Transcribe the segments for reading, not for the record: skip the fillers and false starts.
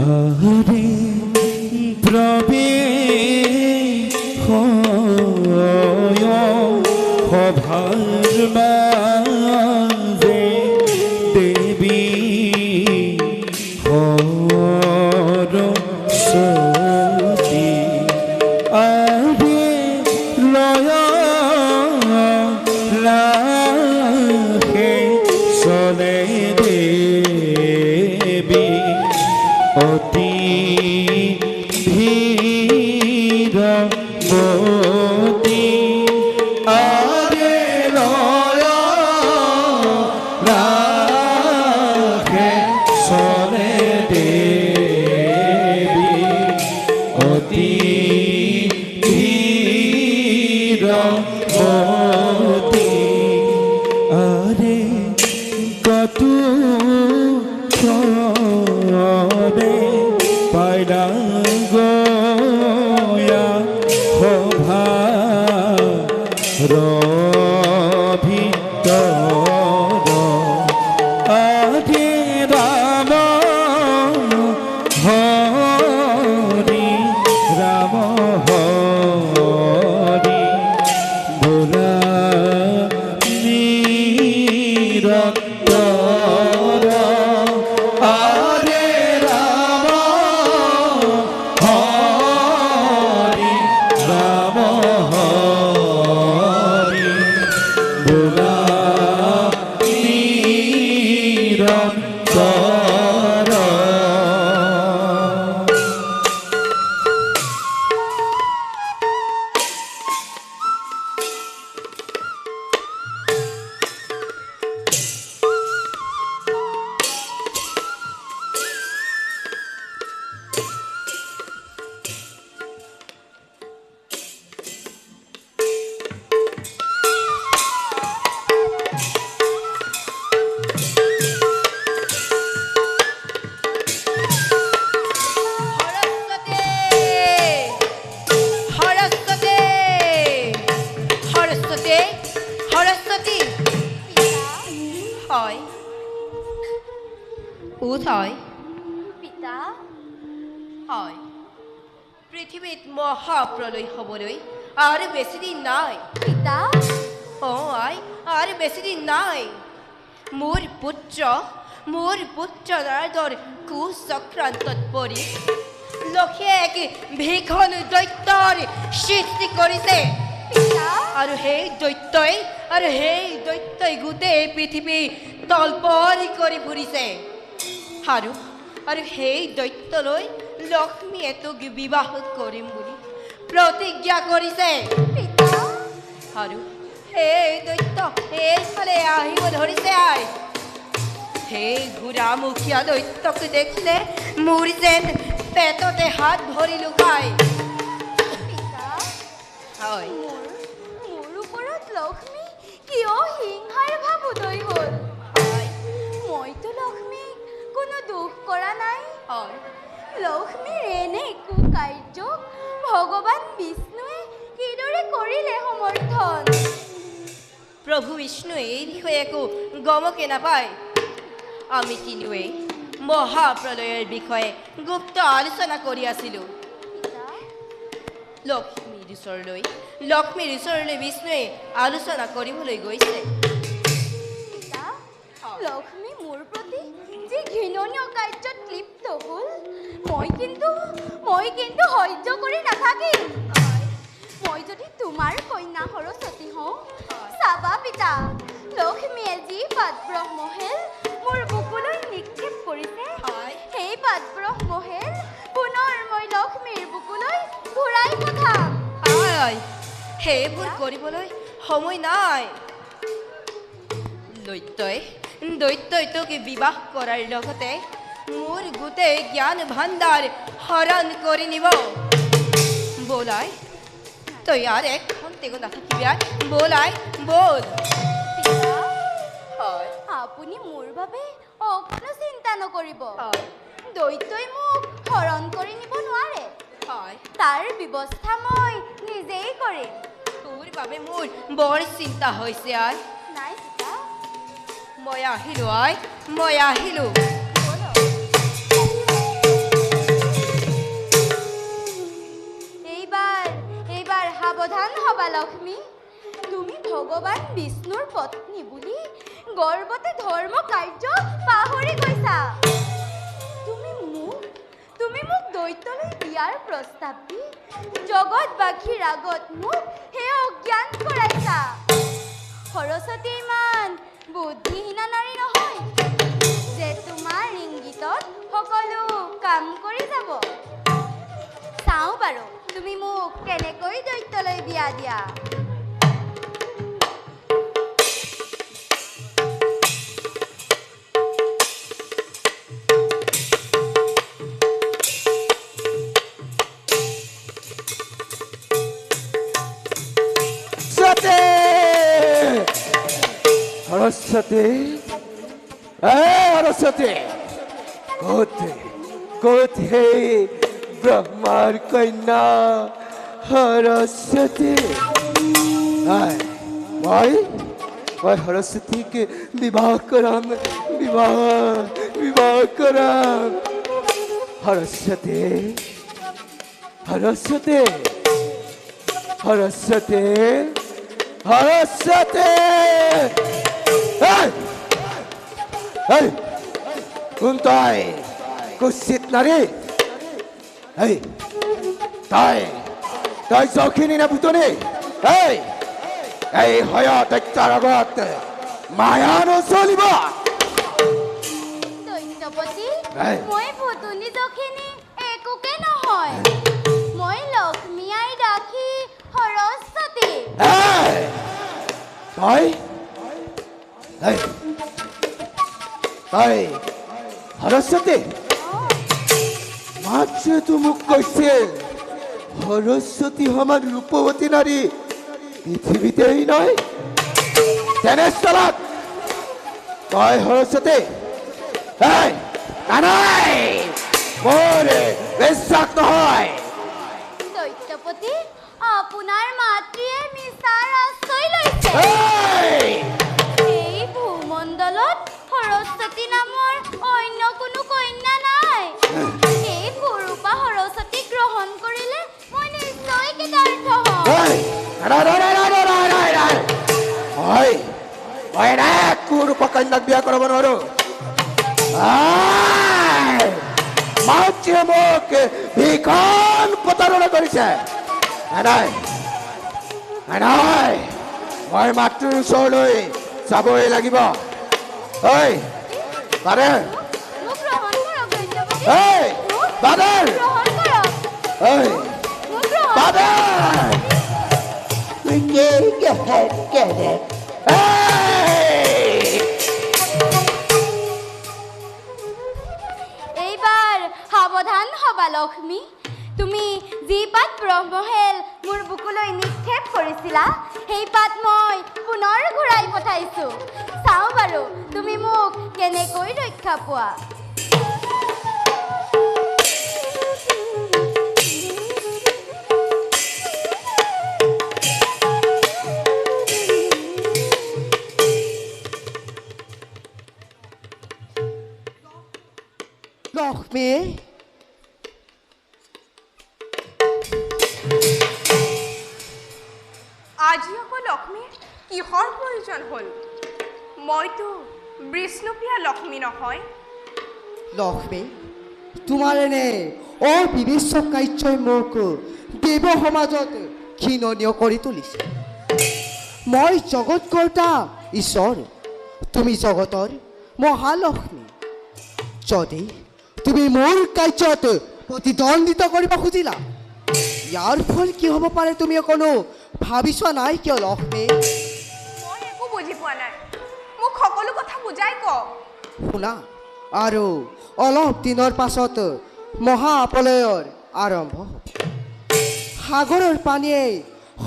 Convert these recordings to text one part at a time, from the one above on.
আরে প্রবে সভার মাঝে দেবী সরস্বতী আরে লয় রাখে চলে দেবী অতি ধীর মতি আরে লয় রাখে চলে দেবী অতি ধীর মতি আরে কত পায়রা গয়া শোভা ভিতর আধে রাম হরি রাম হরি ভোলা নিরন্তর আরে রাম হরি রাম হরি ভোলা নিরন্তর পিতা হয় পৃথিবীত মহাপ্রলয় হবলৈ আর বেশি দিন নাই পিতা আর বেশি দিন নাই মোর পুত্র নারদর কুচক্রান্তত পৰি লক্ষে এক ভীষণ দৈত্যৰ সৃষ্টি কৰিছে আৰু সেই দৈত্যই গোটেই পৃথিৱী তলপৰি কৰি ফুৰিছে আৰু সেই দৈত্যলৈ লক্ষ্মীয়ে তোক বিবাহ কৰিম বুলি প্ৰতিজ্ঞা কৰিছে আৰু সেই দৈত্য এইফালে আহিব ধৰিছে আই সেই ঘূৰামুখীয়া দৈত্যক দেখিলে মোৰ যেন পেটতে হাত ভৰি লুকায় হয় মোৰ ওপৰত লক্ষ্মী কিয় হিংসাৰ ভাৱ উদয় হ'ল মইতো লক্ষ্মীক কোনো দুখ কৰা নাই লক্ষ্মীৰ এনে একো কাৰ্য ভগৱান বিষ্ণুৱে কিদৰে কৰিলে সমৰ্থন প্ৰভু বিষ্ণুৱে এই বিষয়ে একো গমকে নাপায় আমি তিনিওৱে মহাপ্ৰলয়ৰ বিষয়ে গুপ্ত আলোচনা কৰি আছিলোঁ লক্ষ্মীৰ ওচৰলৈ বিষ্ণুৱে আলোচনা কৰিবলৈ গৈছে লক্ষ্মী মোৰ প্ৰতি যি ঘৃণনীয় কাৰ্যত লিপ্ত হ'ল মই কিন্তু সহ্য কৰি নাথাকিম মই যদি তোমাৰ কন্যা সৰস্বতী হওঁ চাবা পিতা লক্ষ্মীয়ে যি পাদব্ৰহ্মহেল মোৰ বুকুলৈ নিক্ষেপ কৰিছে সেই পাদব্ৰহ্মহেল পুনৰ মই লক্ষ্মীৰ বুকুলৈ ঘূৰাই পঠাম সেইবোৰ কৰিবলৈ সময় নাই দৈত্যই তোক বিবাহ কৰাৰ লগতে মোৰ গোটেই জ্ঞান ভাণ্ডাৰ হৰণ কৰি নিব বলাই তই আৰ এক ঘণ্টেগো নাথাকিবি আৰ বলাই বল আপুনি মোৰ বাবে অকণো চিন্তা নকৰিব দৈত্যই মোক হৰণ কৰি নিব নোৱাৰে তাৰ ব্যৱস্থা মই নিজেই কৰিম তোৰ বাবে মোৰ বৰ চিন্তা হৈছে আই নাই পিতা মই আহিলোঁ আই মই আহিলোঁ লক্ষ্মী তুমি ভগৱান বিষ্ণুৰ পত্নী বুলি গৰ্বতে ধৰ্ম কাৰ্য পাহৰি গৈছা তুমি মোক দৈত্যলৈ বিয়াৰ প্ৰস্তাৱ দি জগতবাসীৰ আগত মোক হে অজ্ঞান কৰাইছা সৰস্বতী ইমান বুদ্ধিহীনা নাৰী নহয় যে তোমাৰ ইংগিতত সকলো কাম কৰি যাব চাওঁ বাৰু তুমি মোক কেনেকৈ দৈত্যলৈ বিয়া দিয়া সরস্বতী সরস্বতী কোথে ব্রহ্মার কন্যা সরস্বতী মই সরস্বতীকে বিবাহ করাম বিবাহ করাম সরস্বতী সরস্বতী সরস্বতী সরস্বতী কোন তই কুচিত নারী তই যখিনি না ভূতনি এই হয় দৈত্যৰ আগত মায়া নচলিব দৈত্যপতি মই ভুতুনি যখিনি একোকে নহয় মই লক্ষ্মী আই ৰাখি সৰস্বতী তই সৰস্বতী মাত্ৰ তো মোক কৈছিল সৰস্বতী সমান ৰূপবতী নাৰী পৃথিবীতেই নয় তেনেস্থলত তই সৰস্বতী মোৰ বিশ্বাস নহয় দৈত্যপতি আপোনাৰ মাতৃয়ে মিছাৰ আশ্ৰয় লৈছে এই ভূমণ্ডলত সৰস্বতী নামৰ অন্য কোনো কন্যা নাই এই কুৰূপা সৰস্বতী গ্ৰহণ কৰিলে মই নিশ্চয় কৃতাৰ্থ হ'ম কুৰূপা কন্যাক বিয়া কৰাব নোৱাৰো মাতৃয়ে মোক ভীষণ প্ৰতাৰণা কৰিছে মই মাতৃৰ ওচৰলৈ যাবই লাগিব বাদৰ মোক গ্ৰহণ কৰক দৈত্যপতি বাদৰ গ্ৰহণ কৰক মোক গ্ৰহণ বাদৰ এইবাৰ সাৱধান হবা লক্ষ্মী তুমি যি পাত ব্ৰহ্মহেল মোৰ বুকুলৈ নিক্ষেপ কৰিছিলা সেই পাত মই পুনৰ ঘূৰাই পঠাইছো চাওঁ বাৰু তুমি মোক কেনেকৈ ৰক্ষা পোৱা লক্ষ্মী আজি আকৌ লক্ষ্মীৰ কিহৰ প্ৰয়োজন হ'ল মইতো বিষ্ণুপ্ৰিয়া লক্ষ্মী নহয় লক্ষ্মী তোমাৰ এনে অবিবেচ্য কাৰ্যই মোক দেৱ সমাজত ঘৃণনীয় কৰি তুলিছে মই জগতকৰ্তা ঈশ্বৰ তুমি জগতৰ মহালক্ষ্মী যদি তুমি মোৰ কাৰ্যত প্ৰতিদ্বন্দ্বিতা কৰিব খুজিলা ইয়াৰ ফল কি হ'ব পাৰে তুমি অকণো ভাবি চোৱা নাই কিয় লক্ষ্মী মই একো বুজি পোৱা নাই মোক সকলো কথা বুজাই কওক শুনা আৰু অলপ দিনৰ পাছত মহাপ্ৰলয়ৰ আৰম্ভ হ'ব সাগৰৰ পানীয়ে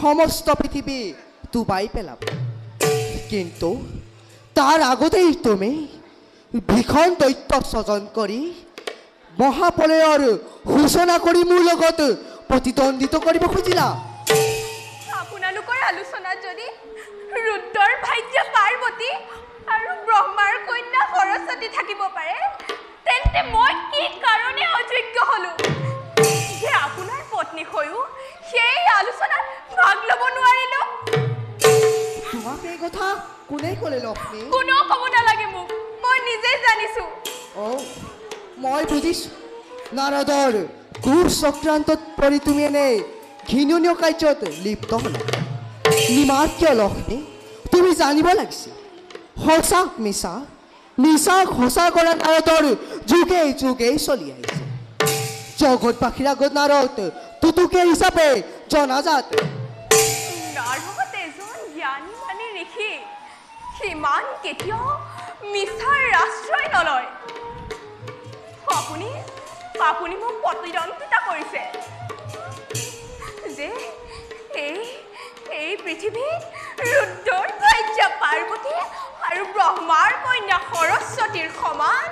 সমস্ত পৃথিৱী ডুবাই পেলাব কিন্তু তাৰ আগতেই তুমি ভীষণ দৈত্য স্বজন কৰি মহাপ্ৰলয়ৰ সূচনা কৰি মোৰ লগত প্ৰতিদ্বন্দ্বিতা কৰিব খুজিলা আপোনালোকৰ আলোচনাত যদি ৰুদ্ৰৰ ভাৰ্য পাৰ্বতী আৰু ব্ৰহ্মাৰ কন্যা সৰস্বতী থাকিব পাৰে তেন্তে মই কি কাৰণে অযোগ্য হলো যে আপোনাৰ পত্নী হৈও সেই আলোচনাত ভাগ ল'ব নোৱাৰিলো কোনে ক'লে লক্ষ্মী? কোনেও ক'ব নালাগে মোক, মই নিজেই জানিছোঁ। অ' মই বুজিছোঁ। নাৰদৰ ঘোৰ চক্ৰান্তত পৰি তুমি এনে ঘৃণনীয় কাৰ্যত লিপ্ত হ'লা। নিমাত কিয় লক্ষ্মী? তুমি জানিব লাগিছিল সঁচাক মিছা, মিছাক সঁচা কৰা নাৰদৰ যুগে যুগে চলি আহিছে। জগতবাসীৰ আগত নাৰদ তুতুকে হিচাপে জনাজাত। নাৰদ এজন জ্ঞানী মানী ঋষি, সিমান কেতিয়াও মিছাৰ আশ্ৰয় নলয়। আপুনি মোক প্ৰতিদ্বন্দ্বিতা কৰিছে যে এই পৃথিৱীত ৰুদ্ৰৰ ভাৰ্যা পাৰ্বতী আৰু ব্ৰহ্মাৰ কন্যা সৰস্বতীৰ সমান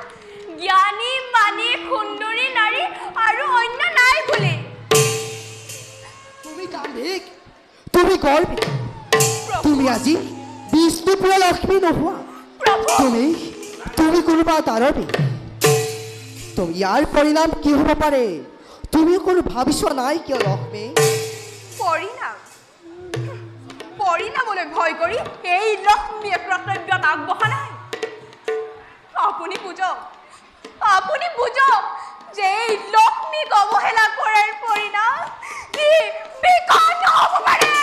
জ্ঞানী মানী সুন্দৰী নাৰী আৰু অন্য নাই বুলি। তুমি গাম্ভীক, তুমি গৰ্বিত, তুমি আজি বিষ্ণুপুৰ লক্ষ্মী নোহোৱা। তুমি কোনোবা দানৱী। তুমি ইয়াৰ পৰিণাম কি হ'ব পাৰে তুমি কোনো ভাবিছ নাই কিয় লক্ষ্মী? পৰিণামলৈ ভয় কৰি এই লক্ষ্মীয়ে কৰ্তব্যত আগবঢ়া নাই। আপুনি বুজক যে এই লক্ষ্মীক অৱহেলা কৰাৰ পৰিণাম কি বিকট হ'ব পাৰে।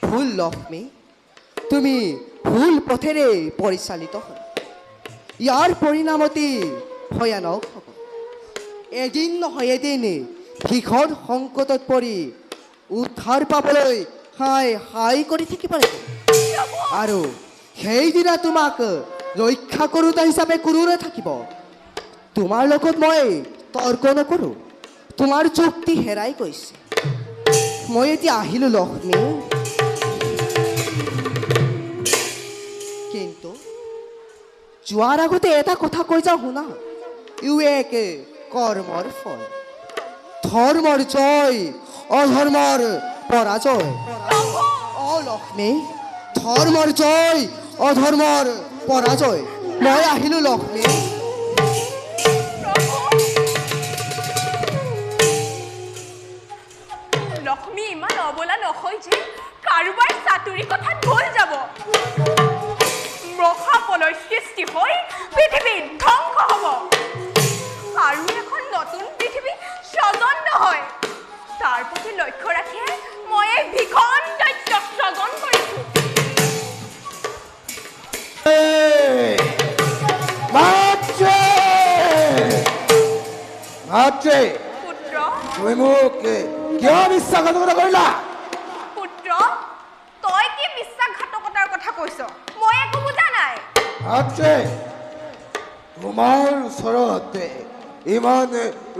ভুল লক্ষ্মী, তুমি ভুল পথেৰে পৰিচালিত হ'ল। ইয়াৰ পৰিণাম অতি ভয়ানক হ'ব। এদিন নহয় এদিন ভীষণ সংকটত পৰি উদ্ধাৰ পাবলৈ হাই কৰি থাকিব লাগিব। আৰু সেইদিনা তোমাক ৰক্ষা কৰোঁতা হিচাপে কোনো নাথাকিব। তোমাৰ লগত মই তৰ্ক নকৰোঁ, তোমাৰ যুক্তি হেৰাই গৈছে। মই এতিয়া আহিলোঁ লক্ষ্মী, কিন্তু যোৱাৰ আগতে এটা কথা কৈ যাওঁ শুনা। ইউ এক কৰ্মৰ ফল। ধৰ্মৰ জয়, অধৰ্মৰ পৰাজয়। অ লক্ষ্মী, ধৰ্মৰ জয়, অধৰ্মৰ পৰাজয়। মই আহিলোঁ লক্ষ্মী। লক্ষ্মী ইমান অবলা নহয় যে কাৰোবাৰ চাতুৰি কথাত ভুল যাব। মহাপলয় সৃষ্টি হৈ পৃথিৱী ধ্বংস হ'ব আৰু এখন নতুন পৃথিৱী স্বজন নহয়। তাৰ প্ৰতি লক্ষ্য ৰাখি মই এই ভীষণ দৈত্য স্বজন কৰিছোঁ। পুত্ৰ, তুমি মোক কিয় বিশ্বাসঘাতকতা কৰিলা? পুত্ৰ, তই কি বিশ্বাসঘাতকতাৰ কথা কৈছ? মই একো বুজা নাই। তোমাৰ ওচৰত ইমান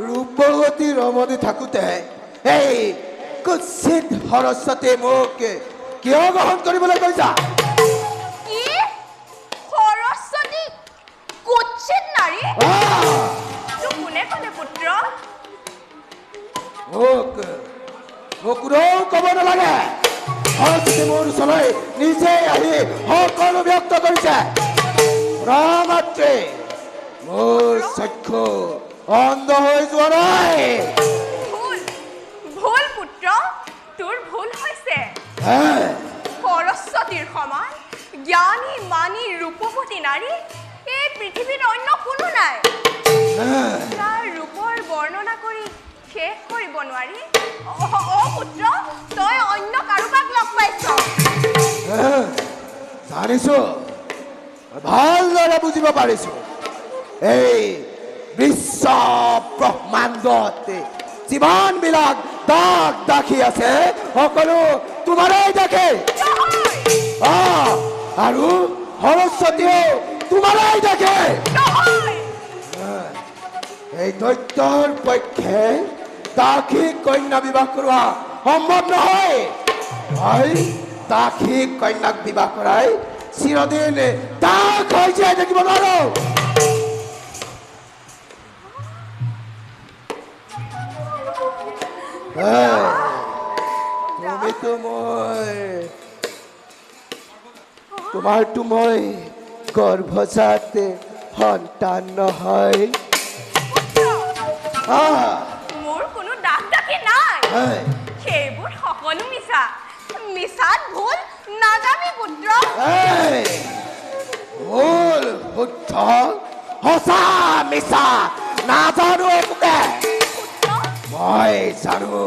ৰূপৱতী ৰমণী থাকোঁতে এই কুৎসিত সৰস্বতী মোক কিয় গ্ৰহণ কৰিবলৈ কৈছা? কি সৰস্বতী কুৎসিত নাৰী? তোক কোনে ক'লে পুত্ৰ? মোক কোনেও ক'ব নালাগে। সৰস্বতী মোৰ ওচৰলৈ নিজে আহি সকলো ব্যক্ত কৰিছে। মাতৃ, মোৰ চক্ষু অন্ধ হৈ যোৱা নাই। ভুল পুত্ৰ, তোৰ ভুল হৈছে। সৰস্বতীৰ সমান জ্ঞানী মানী ৰূপৱতী নাৰী এই পৃথিৱীত অন্য কোনো নাই। তাৰ ৰূপৰ বৰ্ণনা কৰি শেষ কৰিব নোৱাৰি। পুত্ৰ, তই অন্য কাৰোবাক লগ পাইছ। জানিছো, ভালদৰে বুজিব পাৰিছো। এই বিশ্ব ব্ৰহ্মাণ্ডত যিমানবিলাক দাগ দাখি আছে সকলো তোমাৰেই দেখে। আৰু সৰস্বতীও তোমাৰেই দেখে। এই দৈত্যৰ পক্ষে দাসীক কন্যা বিবাহ কৰোৱা সম্ভৱ নহয়। দাসীক কন্যাক বিবাহ কৰাই চিৰদিন দাস হৈ জীয়াই থাকিব নোৱাৰো। তোমাৰতো মই গৰ্ভজাত সন্তান নহয়। মোৰ কোনো দাস দাসী নাই। সেইবোৰ সকলো মিছা। মিছাত ভুল নাযাবি পুত্ৰ এই ভুল শুদ্ধ সঁচা মিছা নাজানো একোকে মই জানো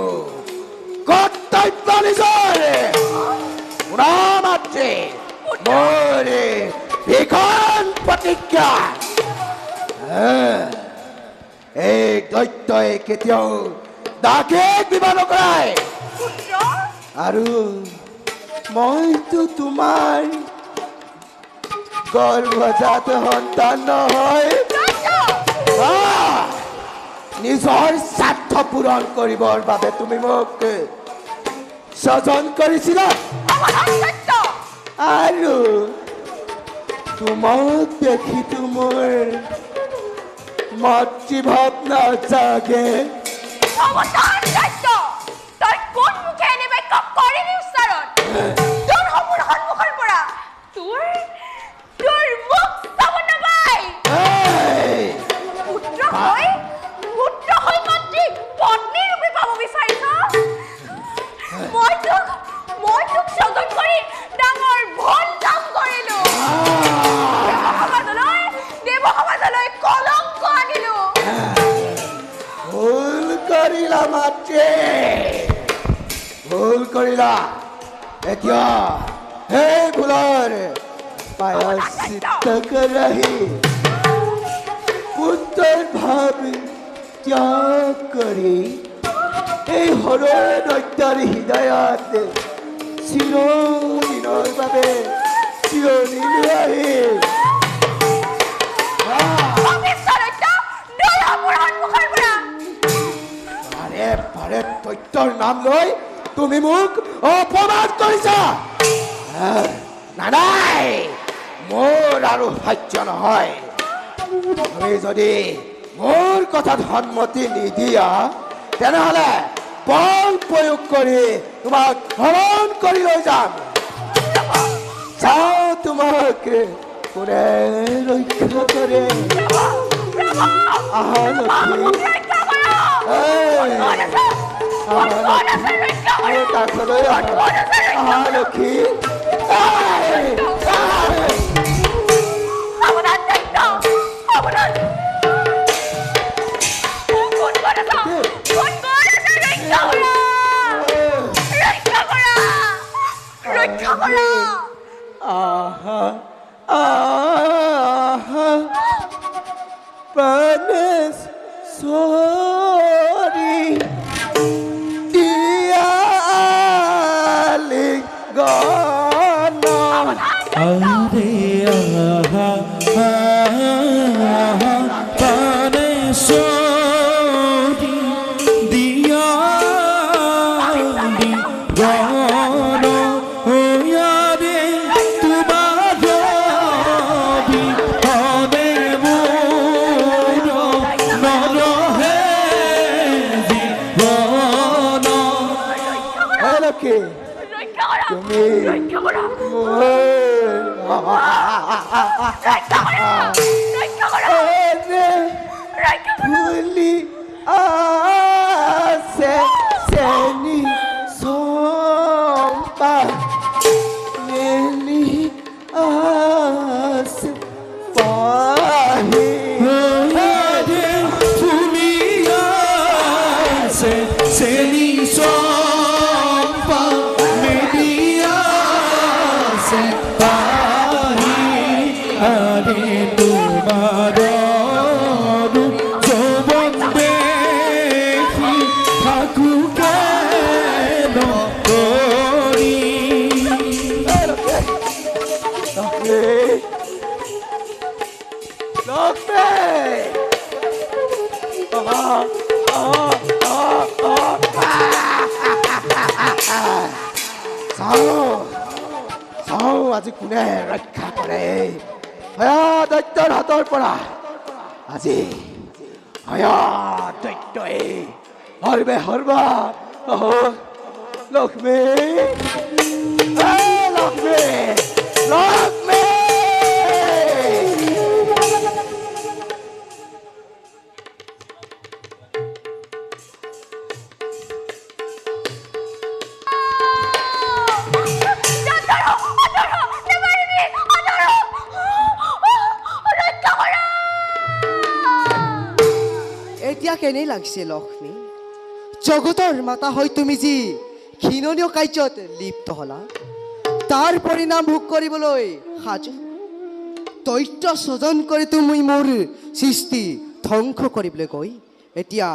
কৰ্তব্য নিজৰ শুনা মাত্ৰে মোৰ ভীষণ প্ৰতিজ্ঞা এই দৈত্যই কেতিয়াও দাকে বিবাহ নকৰায় পুত্ৰ আৰু মইতো তোমাৰ গৰ্ভজাত সন্তান নহয় নিজৰ স্বাৰ্থ পূৰণ কৰিবৰ বাবে তুমি মোক স্বজন কৰিছিলা আৰু তোমাক দেখিতো মোৰ মাতৃভাৱ নাজাগে তই কোন মুখে এনে বাক্য কৰিলি উচ্চাৰণ তোৰ সন্মুখৰ পৰা তোৰ মুখ চাব নাপাই পুত্ৰ হৈ মাতৃ পত্নী ৰূপে পাব বিচাৰিছ মই তোক স্বজন কৰি ডাঙৰ ভুল কাম কৰিলো দেৱ সমাজলৈ কলংক আনিলো ভুল কৰিলা মাতৃ ভুল কৰিলা এতিয়া সেই ভুলৰ প্ৰায়শ্চিত্ত কৰাহি পুত্ৰৰ ভাৱ ত্যাগ কৰি এই সৰু দৈত্যৰ হৃদয়ত চিৰদিনৰ বাবে চিৰণি লোৱাহি পাৰে পাৰে দৈত্যৰ নাম লৈ তুমি মোক অপমান কৰিছা নাই মোৰ আৰু সহ্য নহয় তুমি যদি মোৰ কথাত সন্মতি নিদিয়া তেনেহ'লে বল প্ৰয়োগ কৰি তোমাক হৰণ কৰি লৈ যাম চাওঁ তোমাক কোনে ৰক্ষা কৰে আহা লক্ষ্মী কাষলৈ আহা লক্ষ্মী আহা আহা প্রাণেশ সরি দিয়ালি গণ আরে আহা আহা পানে সরি দিয়ালি গণ ওয়ারে তোমার বিপদে মোর নরহে জীবন লক্ষ্মী তুমি ভুলি আছে চেনি চম্পা মেলি আছে পাহি চাওঁ আজি কোনে ৰক্ষা কৰে দৈত্যৰ হাতৰ পৰা আজি দৈত্যই সৰ্বে সৰ্বা লক্ষ্মী লক্ষ্মী লক্ষ্মী যাত্ৰাৰ এতিয়া কেনে লাগিছে লক্ষ্মী? জগতৰ মাতা হৈ তুমি যি ঘৃণনীয় কাৰ্যত লিপ্ত হলা, তাৰ পৰিণাম ভোগ কৰিবলৈ সাজু। দৈত্য স্বজন কৰি তুমি মোৰ সৃষ্টি ধ্বংস কৰিবলৈ গৈ এতিয়া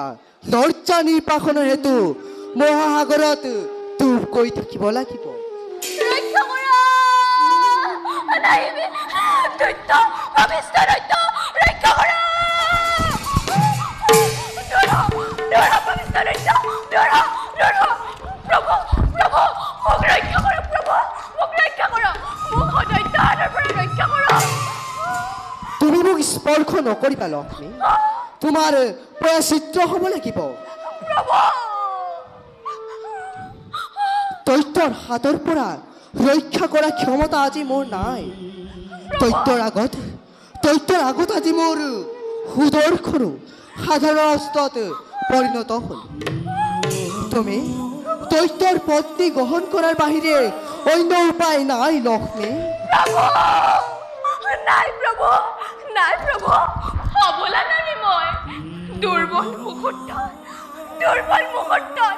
দৰ্জা নিৰ্বাসনৰ হেতু মহাসাগৰত ডুব গৈ থাকিব লাগিব। ৰক্ষা কৰা! নাহিবি! দৈত্য! পাপিষ্ঠ দৈত্য! ৰক্ষা কৰা! নৰহ! নৰহ! পাপিষ্ঠ দৈত্য! নৰহ! নৰহ! প্ৰভু! প্ৰভু! মোক ৰক্ষা কৰক প্ৰভু! মোক ৰক্ষা কৰক! মোক দৈত্যৰ হাতৰ পৰা ৰক্ষা কৰক! তুমি মোক স্পৰ্শ নকৰিবা লক্ষ্মী, তোমাৰ প্ৰায়শ্চিত্ত হ'ব লাগিব। প্ৰভু! দৈত্যৰ হাতৰ পৰা ৰক্ষা কৰা ক্ষমতা আজি মোৰ নাই। দৈত্যৰ আগত আজি মোৰ সুদৰ্শনো সাধাৰণ অস্ত্ৰত পৰিণত হ'ল। তুমি দৈত্যৰ পত্নী গ্ৰহণ কৰাৰ বাহিৰে অন্য উপায় নাই লক্ষ্মী। প্ৰভু! নাই প্ৰভু! নাই প্ৰভু! সবলা নানি মই দুৰ্বল মুহূৰ্তত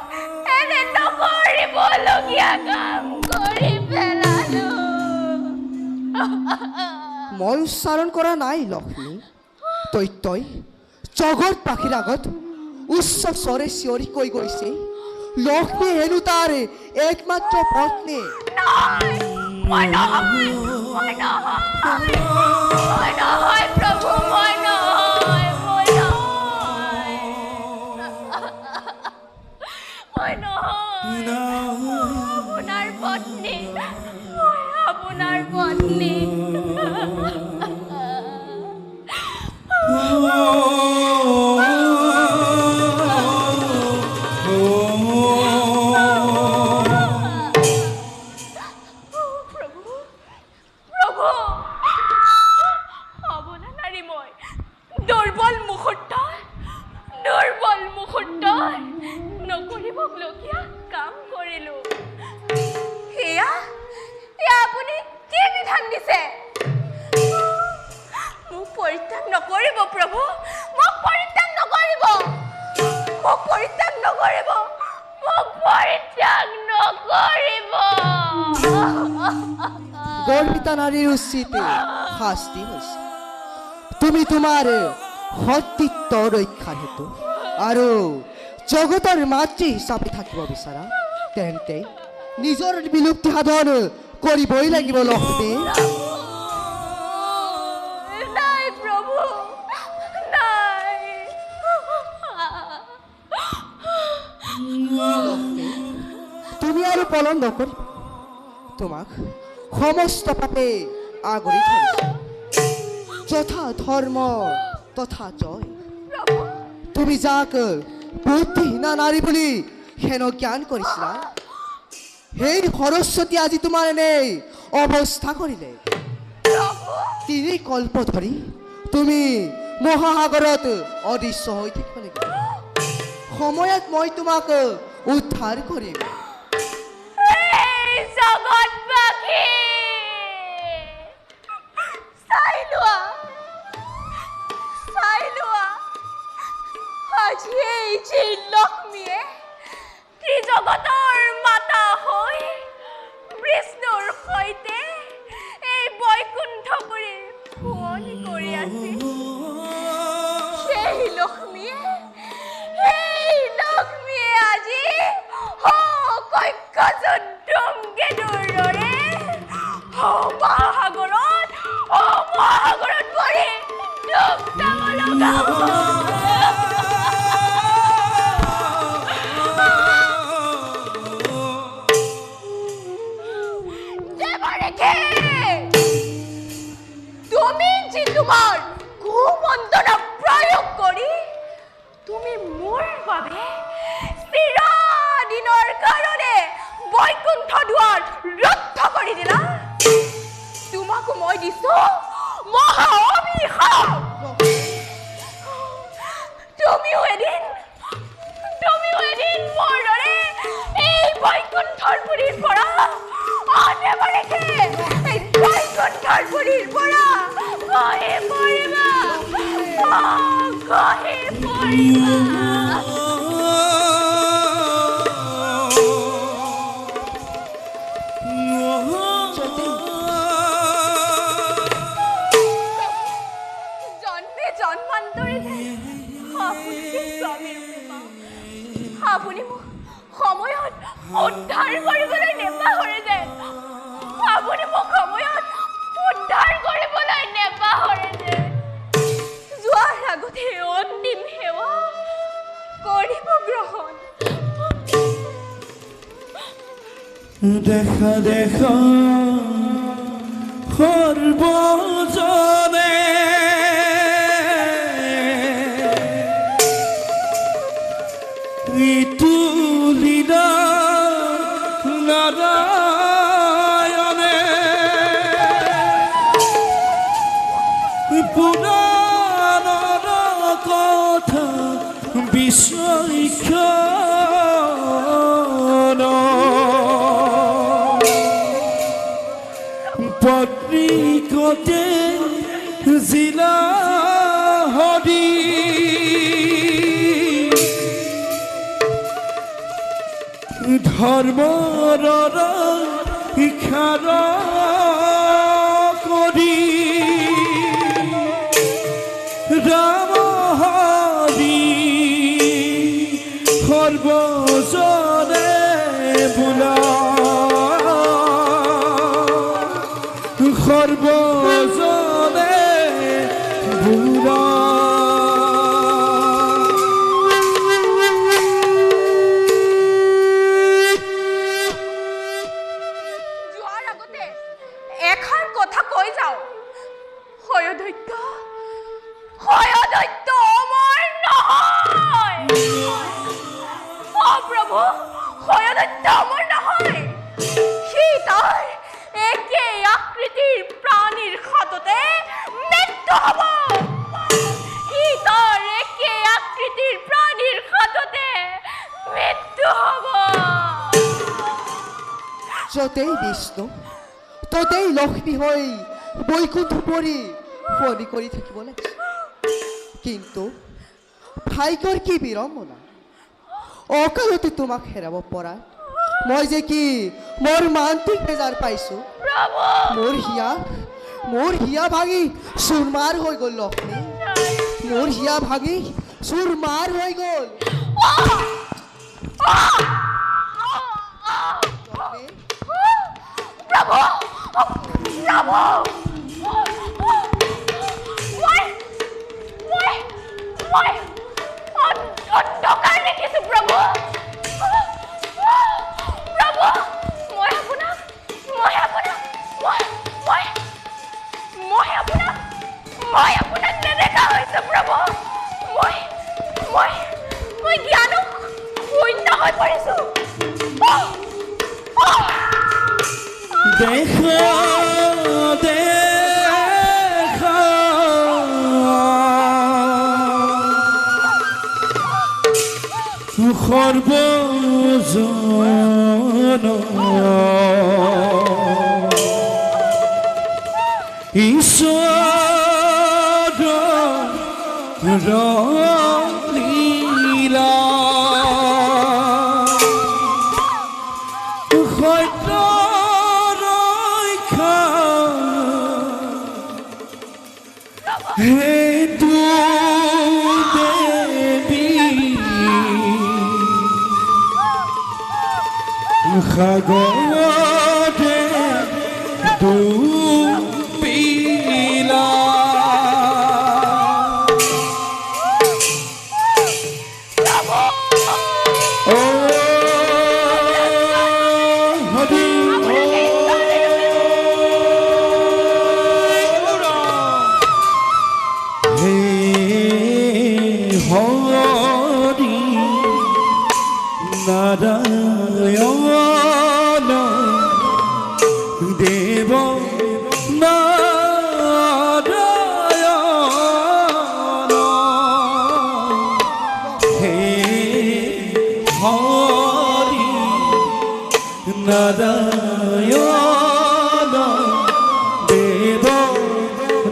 এনে নকৰিবলগীয়া কাম কৰি পেলালো। মই উচ্চাৰণ কৰা নাই লক্ষ্মী। দৈত্যই জগত পাখিৰ আগত উচ্চ স্বৰে চিঞৰি কৈ গৈছে, লক্ষ্মী হেনো তাৰ একমাত্ৰ পত্নী। নহয়! মই নহয়! মই নহয়! মই নহয় প্ৰভু! মই নহয়! মই নহয়! মই নহয়! আপোনাৰ পত্নী! মই আপোনাৰ পত্নী! প্ৰভু! সবলা নাৰী মই দুৰ্বল মুহূৰ্ত নকৰিবলগীয়া কাম কৰিলো। এয়া আপুনি কি বিধান দিছে? মোক পৰিত্যাগ নকৰিব প্ৰভু! মোক পৰিত্যাগ নকৰিব! মোক পৰিত্যাগ নকৰিব! মোক পৰিত্যাগ নকৰিব! গৰ্বিতা নাৰীৰ উচিত শাস্তি হৈছে। তুমি তোমাৰ সতীত্ব ৰক্ষাৰ হেতু আৰু জগতৰ মাতৃ হিচাপে থাকিব বিচাৰা, তেন্তে নিজৰ বিলুপ্তি সাধন কৰিবই লাগিব লক্ষ্মী। নাই প্ৰভু! নাই! তুমি আৰু পলম নকৰিবা। তোমাক সমস্ত পাপে আগুৰি ধৰিছে। যথা ধৰ্ম তথা জয়। তুমি যাক বুদ্ধিহীনা নাৰী বুলি হেন জ্ঞান কৰিছিলা, সেই সৰস্বতী আজি তোমাৰ এনেই অৱস্থা কৰিলে। 3 কল্প ধৰি তুমি মহাসাগৰত অদৃশ্য হৈ থাকিব লাগিব। সময়ত মই তোমাক উদ্ধাৰ কৰিম। এই জগতবাসী! চাই লোৱা! আজি এই যে লক্ষ্মীয়ে ত্ৰিজগতৰ মাতা হৈ বিষ্ণুৰ সৈতে এই বৈকুণ্ঠপুৰী শুৱনি কৰি আছিল, সেই লক্ষ্মীয়ে আজি ধূমকেতুৰ দৰে মহাসাগৰত পৰি ডুব যাব লগা হ'ব। তুমি যে তোমাৰ কুমন্ত্ৰণা প্ৰয়োগ কৰি তুমি মোৰ বাবে চিৰদিনৰ কাৰণে বৈকুণ্ঠ দুৱাৰ ৰুদ্ধ কৰি দিলা। তোমাকো মই দিছো মহা অভিশাপ। তুমিও এদিন মোৰ দৰে এই বৈকুণ্ঠৰ পুৰীৰ পৰা বৈকুণ্ঠৰ পুৰীৰ পৰা পৰিবা। খহি পৰিবা জন্মে জন্মান্তৰিতে আপুনিকে স্বামী ৰূপে পাওঁ। আপুনি মোক সময়ত উদ্ধাৰ কৰিবলৈ নেপাহৰে যে আপুনি মোক সময়ত উদ্ধাৰ কৰিবলৈ নেপাহৰে যে যোৱাৰ আগতে অন্তিম সেৱা কৰিব গ্ৰহণ। দেখা দেখা সৰ্বজনে ইটো লীলা নাৰায়ণে পুৰাণৰ কথা বিশ্বখ্যাত পত্ৰিকতে জিলা হৰি ধৰ্মৰ শিক্ষাৰ কৰি ৰাম হৰি সৰ্বজনে বোলা সৰ্বজনে বোলা যোৱাৰ আগতে এষাৰ কথা কৈ যাওঁ। হয়দৈত্য অমৰ নহয়। প্ৰভু হয়দৈত্য অমৰ নহয়। সি তাৰ একেই আকৃতিৰ প্ৰাণীৰ হাততে মৃত্যু হ'ব। সি তাৰ একেই আকৃতিৰ প্ৰাণীৰ হাততে মৃত্যু হ'ব। য'তেই বিষ্ণু ততেই লক্ষ্মী হৈ বৈকুণ্ঠ পৰি বলি কৰি থাকিব লাগিছে। কিন্তু ভাগ্যৰ কি বিড়ম্বনা, অকালতে তোমাক হেৰাব পৰা মই যে কি মোৰ মানসিক বেজাৰ পাইছো। মোৰ হিয়া ভাঙি চুৰমাৰ হৈ গ'ল লক্ষ্মী, মোৰ হিয়া ভাঙি চুৰমাৰ হৈ গ'ল। মই অন্ধকাৰ দেখিছো প্ৰভু। প্ৰভু মই আপোনাক নেদেখা হৈছো প্ৰভু। মই জ্ঞান শূন্য হৈ পৰিছো। দেখা দেখা সৰ্বজন ঈশ্বৰ লীলা সত্য ৰক্ষা হেতু দেৱী সাগৰতে ডুবিলা। নারায়ণ দেব নারায়ণ হে হরি নারায়ণ দেব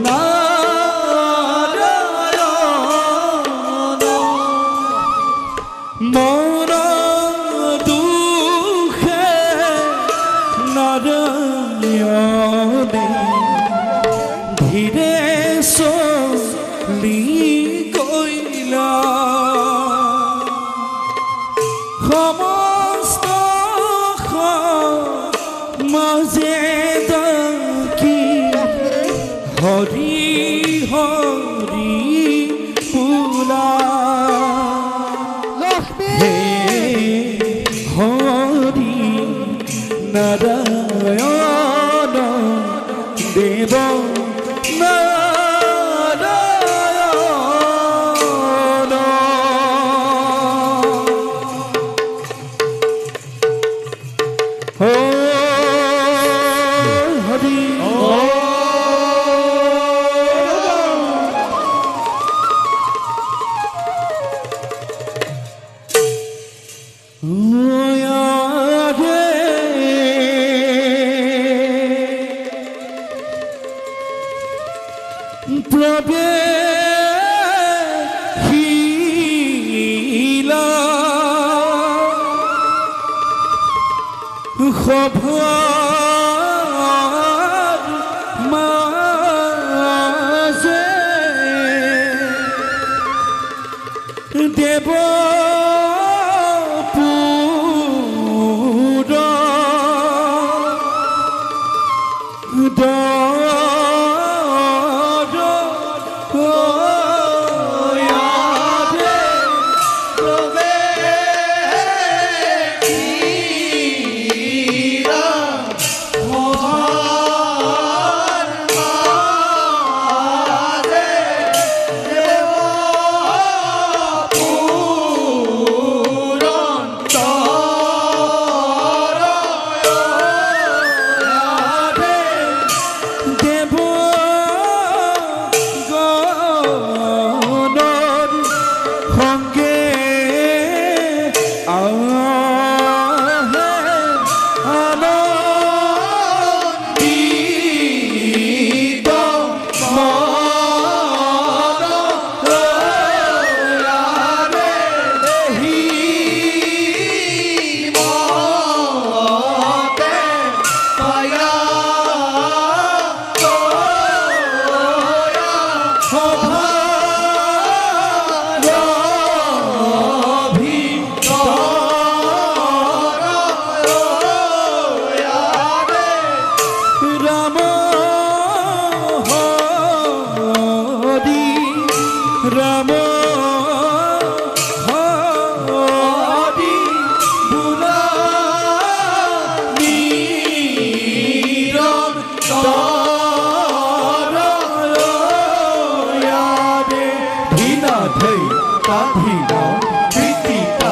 নারায়ণ লীলা লক্ষ্মী হে হরি নারায়ণ দেব নারায়ণ ও হরি প্রবেশিলা সভার মাঝে দেব রাম হরি বুলা নীরব তরয়ারে ধীনা ধৈ তা ধীনা ধীতি তা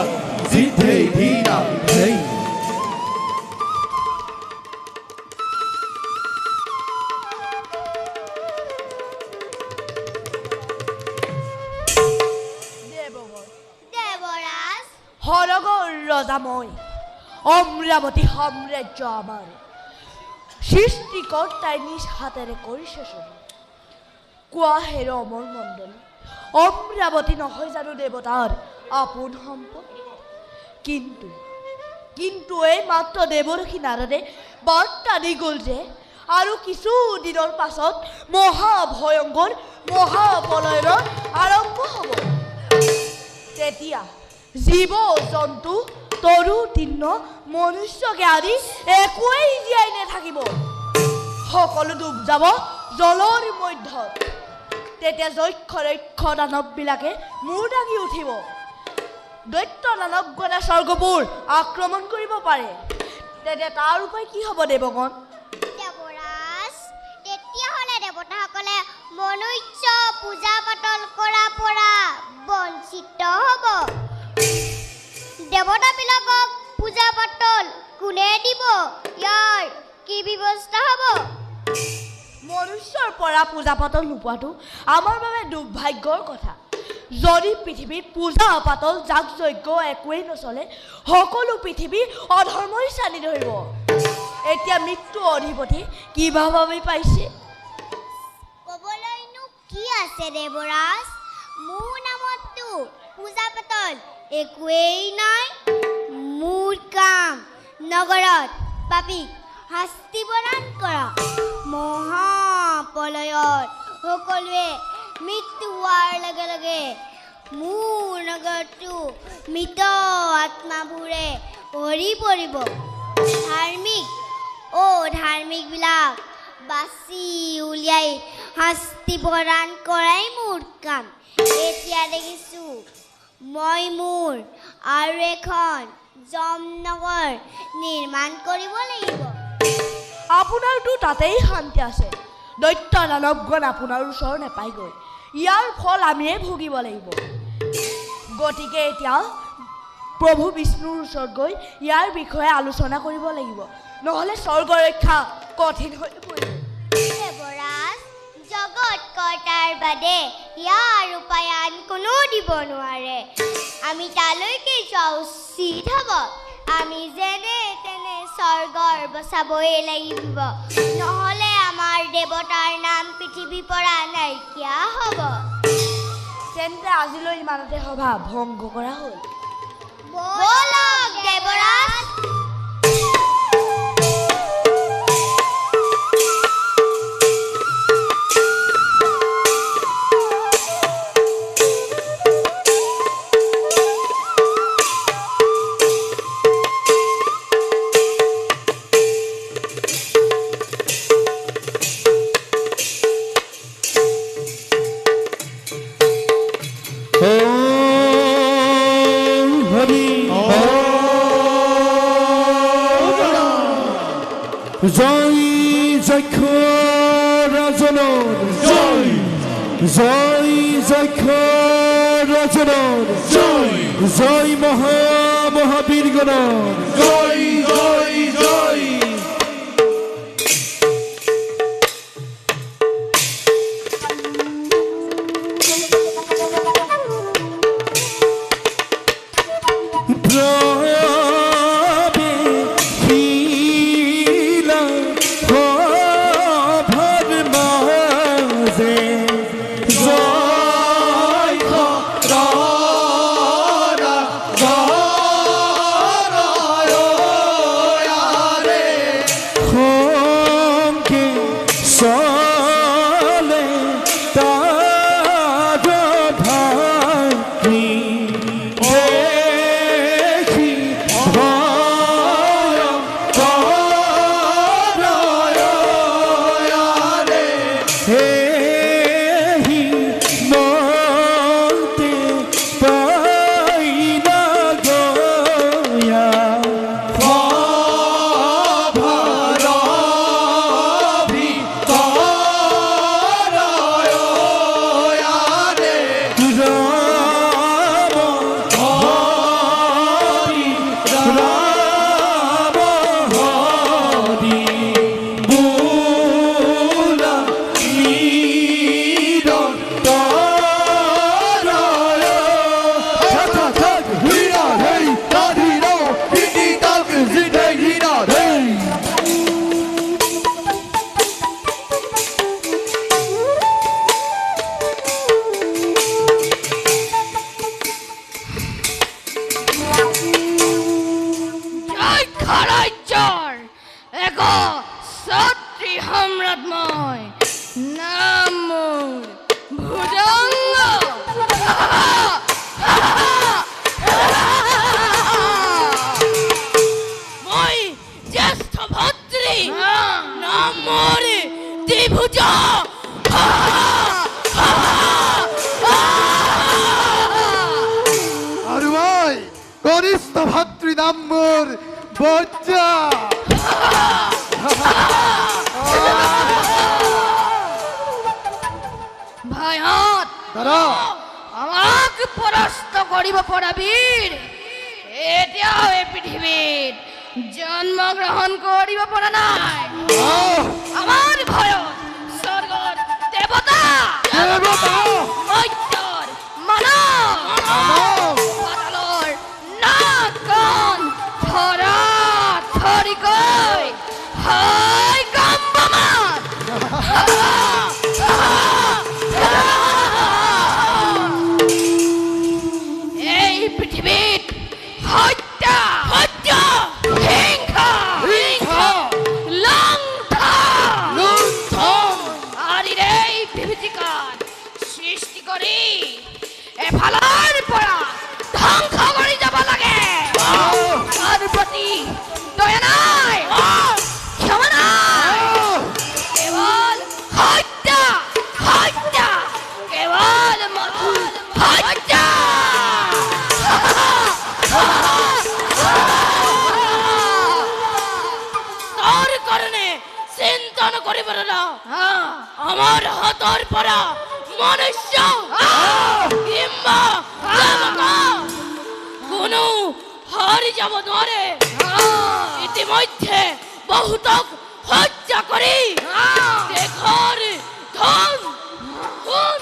জিধে ধীনা ধৈ দেৱৰাজ হৰগৰ ৰজা মই অমৰাৱতী সাম্ৰাজ্য আমাৰ সৃষ্টিকৰ্তাই নিজ হাতেৰে কৰিছে চৰি কোৱা হেৰ অমৰ মণ্ডল অমৰাৱতী নহয় জানো দেৱতাৰ আপোন সম্পদ কিন্তু কিন্তু এই মাত্ৰ দেৱৰ্ষি নাৰদে বাৰ্তা দি গ'ল যে আৰু কিছু দিনৰ পাছত মহাভয়ংকৰ মহাপ্ৰলয়ৰ আৰম্ভ হ'ব তেতিয়া জীৱ জন্তু তৰু তৃণ মনুষ্যকে আদি একোৱেই জীয়াই নাথাকিব সকলো ডুব যাব জলৰ মধ্যত তেতিয়া যক্ষ ৰক্ষ দানৱবিলাকে মূৰ দাঙি উঠিব দৈত্য দানৱগণে স্বৰ্গবোৰ আক্ৰমণ কৰিব পাৰে তেতিয়া তাৰ উপায় কি হ'ব দেৱগণ দেৱৰাজ তেতিয়াহ'লে দেৱতাসকলে মনুষ্য পূজা পাতল কৰাৰ পৰা বঞ্চিত হ'ব দেৱতাবিলাকক পূজা পাতল কোনে দিব ইয়াৰ কি ব্যৱস্থা হ'ব মনুষ্যৰ পৰা পূজা পাতল নোপোৱাটো আমাৰ বাবে দুৰ্ভাগ্যৰ কথা যদি পৃথিৱীত পূজা পাতল যাগ যজ্ঞ একোৱেই নচলে সকলো পৃথিৱী অধৰ্মই চানি ধৰিব এতিয়া মৃত্যু অধিপতি কি ভাবি পাইছে ক'বলৈনো কি আছে দেৱৰাজ মোৰ নামততো পূজা পাতল একোৱেই নাই মোৰ কাম নগৰত পাপীক শাস্তি প্ৰদান কৰা মহাপ্ৰলয়ত সকলোৱে মৃত্যু হোৱাৰ লগে লগে মোৰ নগৰটো মৃত আত্মাবোৰে ভৰি পৰিব ধাৰ্মিকবিলাক বাছি উলিয়াই শাস্তি প্ৰদান কৰাই মোৰ কাম। এতিয়া দেখিছোঁ মই মোৰ আৰু এখন জমনগৰ নিৰ্মাণ কৰিব লাগিব। আপোনাৰতো তাতেই শান্তি আছে। দৈত্য দানৱগণ আপোনাৰ ওচৰ নেপায়গৈ। ইয়াৰ ফল আমিয়ে ভুগিব লাগিব। গতিকে এতিয়া প্ৰভু বিষ্ণুৰ ওচৰত গৈ ইয়াৰ বিষয়ে আলোচনা কৰিব লাগিব, নহ'লে স্বৰ্গ ৰক্ষা কঠিন হৈ পৰিব। দেৱৰাজ, জগত কৰ্তাৰ বাদে ইয়াৰ উপায় আন কোনো দিব নোৱাৰে। আমি তালৈকে যোৱা উচিত হ'ব। আমি যেনে তেনে স্বৰ্গৰ বচাবই লাগিব, নহ'লে আমাৰ দেৱতাৰ নাম পৃথিৱীৰ পৰা নাইকিয়া হ'ব। তেন্তে আজিলৈ ইমানতে সভা ভংগ কৰা হ'ল। ব'লক দেৱৰাজ। জয় যক্ষ ৰাজনৰ জয়, জয় যক্ষ ৰাজনৰ জয়, জয় মহাবীৰগণৰ জয়, জয় জয়। আমাক পৰাস্ত কৰিব পৰা বীৰ এতিয়াও এই পৃথিৱীত জন্মগ্ৰহণ কৰিব পৰা নাই। আমাৰ ভয়ত স্বৰ্গৰ দেৱতা, মৰ্ত্যৰ মানৱ, পাতালৰ নাক কাণ থৰা থৰিকৈ হয় কম্পমান। এই পৃথিৱীত হত্যা, হত্যা, হিংসা, হিংসা, লুণ্ঠন আদিৰ এই বিভীষিকাত সৃষ্টি কৰি কৰিব না আমাৰ হাতৰ পৰা মনুষ্য কিম্বা দেৱতা কোনো হাৰি যাব নোৱাৰে ইতিমধ্যে বহুতক হত্যা কৰি দেশৰ ধন সোণ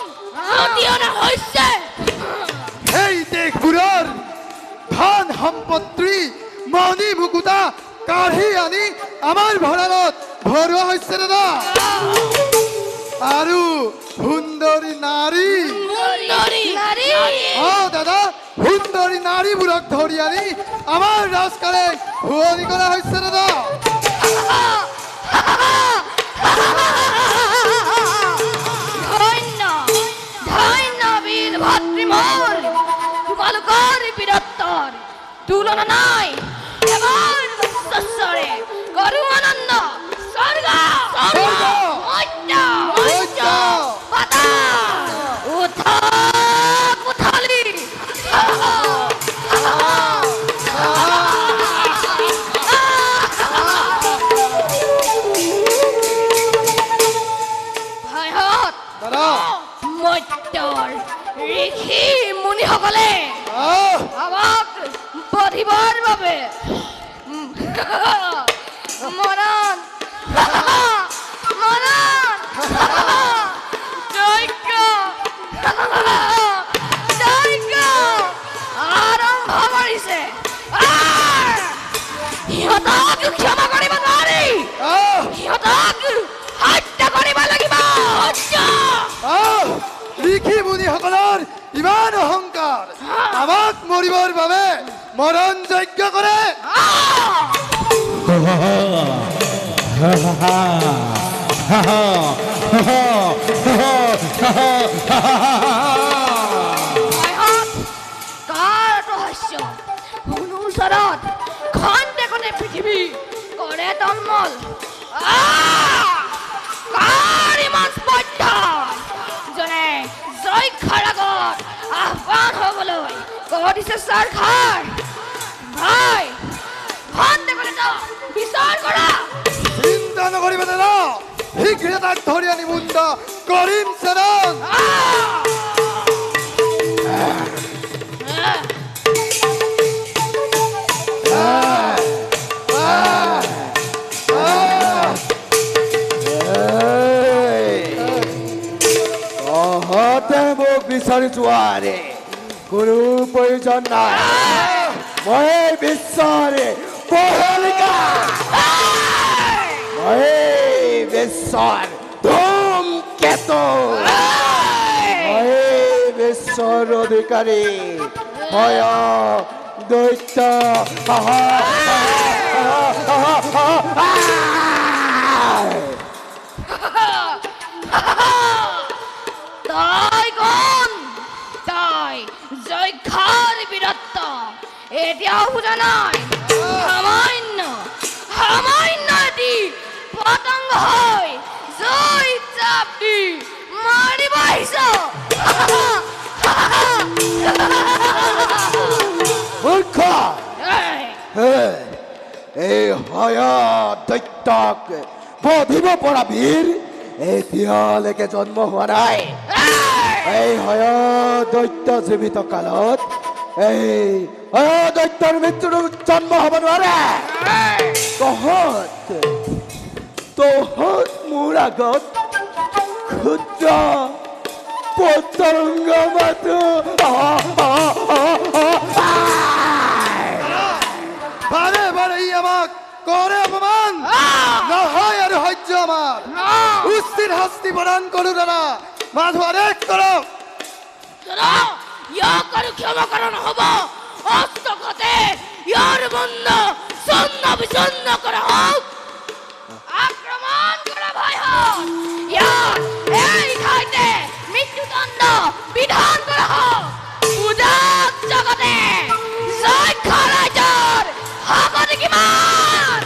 লুটি অনা হৈছে এই দেশবোৰৰ ধন সম্পত্তি মণি মুকুতা কাঢ়ি আনি আমাৰ ভঁৰালত ভৰোৱা হৈছে দাদা আৰু সুন্দৰী নাৰী দাদা সুন্দৰী নাৰীবোৰক ধৰি আনি আমাৰ ৰাজকালে শুৱনি কৰা হৈছে দাদা ধন্য ধন্য বীৰ ভাতৃমল তোমালোকৰ বীৰত্বৰ তুলনা নাই এবাৰ সস্বৰে কৰো আনন্দ স্বৰ্গ স্বৰ্গ! মধ্য পাতাল উঠক উঠালি ভাইহঁত দাদা মত্যৰ ঋষি মুনিসকলে আহ আমাক বধিবৰ বাবে মৰণ মৰণ যজ্ঞ আৰম্ভ কৰিছে সিহঁতক ক্ষমা কৰিব নোৱাৰি আহ সিহঁতক হত্যা কৰিব লাগিব আহ লিখি মুনিসকলৰ ইমান অহংকাৰ আমাক মৰিবৰ বাবে মৰণ যজ্ঞ কৰে ভাইহঁত কাৰ ৰহস্য কোনো ওচৰত খন্তে খন্তে পৃথিৱী কৰে তলমল কাৰ ইমান স্পৰ্ধা জনে যক্ষাৰ আগত আহ্বান হ'বলৈ দিছে চৰকাৰ ভাই খন্তে খন্তে বিচাৰ কৰা চিন্তা নকৰিবা দাদা শীঘ্ৰে তাক ধৰি আনি মুণ্ড কৰিম চেৰণ তহঁতে মোক বিচাৰি যোৱাৰে কোনো প্ৰয়োজন নাই মই বিশ্বৰে পহলিকা মই বিশ্বৰ ধূমকেতু মই বিশ্বৰ অধিকাৰী হয় দৈত্য তাই কোন তাই যক্ষাৰ বীৰত্ব এতিয়াও বুজা নাই সামান্য সামান্য এটি পতংগ হৈ জয় চাপ দি মাৰিব আহিছ মূৰ্খ এই হয় দৈত্যক বধিব পৰা বীৰ এতিয়ালৈকে জন্ম হোৱা নাই এই হয় দৈত্য জীৱিত কালত এই দৈত্যৰ মৃত্যুৰ জন্ম হ'ব নোৱাৰে তহঁত মোৰ আগত ক্ষুদ্ৰ পতংগ মাতো বাৰে বাৰে ই আমাক কৰে অপমান নহয় আৰু সহ্য আমাৰ উচিত শাস্তি প্ৰদান কৰো দাদা মাধু আদেশ কৰক ইয়াক আৰু ক্ষমা কৰা নহ'ব হস্তঘাতে ইয়াৰ বন্ধ ছন্ন বিছন্ন কৰা হওক আক্ৰমণ কৰা ভাইহঁত ইয়াক এই ঠাইতে মৃত্যুদণ্ড বিধান কৰা হওক পূজাক জগতে যক্ষ ৰাজ্যৰ শক্তি কিমান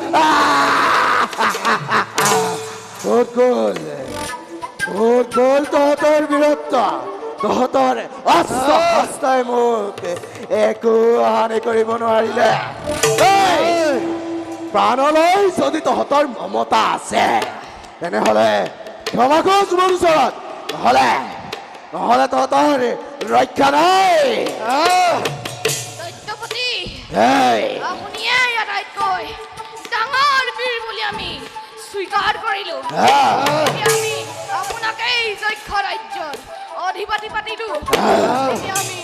Ah! তহঁতৰ বীৰত্ব, তহঁতৰ অস্ত্ৰ হস্তই মোক একো হানি কৰিব নোৱাৰিলে। এই, প্ৰাণলৈ যদি তহঁতৰ মমতা আছে তেনেহ'লে ক্ষমা খোজ মোৰ ওচৰত, নহ'লে তহঁতৰ ৰক্ষা নাই। দৈত্যপতি এই, আপুনিয়ে আটাইতকৈ ডাঙৰ বীৰ বুলি আমি স্বীকাৰ কৰিলো। এতিয়া আমি আপোনাকেই যক্ষ ৰাজ্যৰ অধিপতি পাতিলো। এতিয়া আমি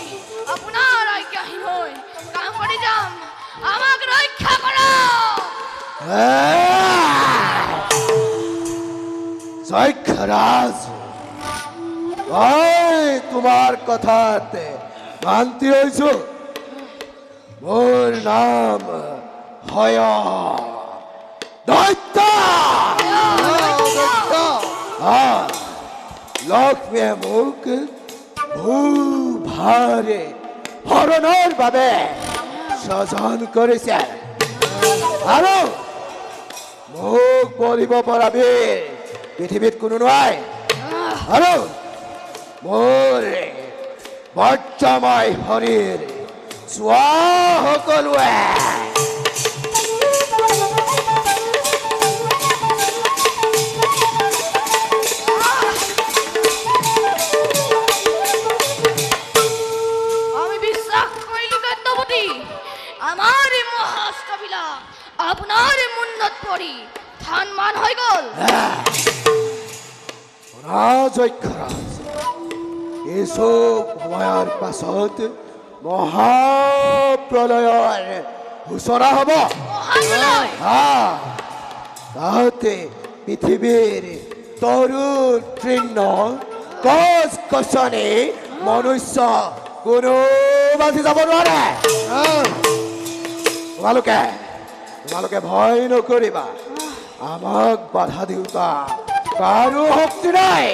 আপোনাৰ আজ্ঞাহীন হৈ কাম কৰি যাম। আমাক ৰক্ষা কৰক। যক্ষৰাজ, মই তোমাৰ কথাত মান্তি হৈছো। মোৰ নাম হয় দৈত্য। লক্ষ্মীয়ে মোক ভূভাৰে হৰণৰ বাবে স্বজন কৰিছে আৰু মোক বলিব পৰা বীৰ পৃথিৱীত কোনো নাই। আৰু মোৰ বৰ্তমাই শৰীৰ চোৱা সকলোৱে আমি বিশ্বাস কৰিলো দৈত্যপতি, আমাৰ এই মহাস্ত্ৰবিলাক আপোনাৰ মুণ্ডত পৰি থান মান হৈ গ'ল। যক্ষৰাজ, এই চব সময়ৰ পাছত মহাপ্ৰলয়ৰ সূচনা হ'ব। মহাপ্ৰলয়? তাতে পৃথিৱীৰ তৰুণ তৃণ গছ গছনি মনুষ্য কোনো বাজি যাব নোৱাৰে। তোমালোকে ভয় নকৰিবা, আমাক বাধা দিওঁতা কাৰো শক্তি নাই।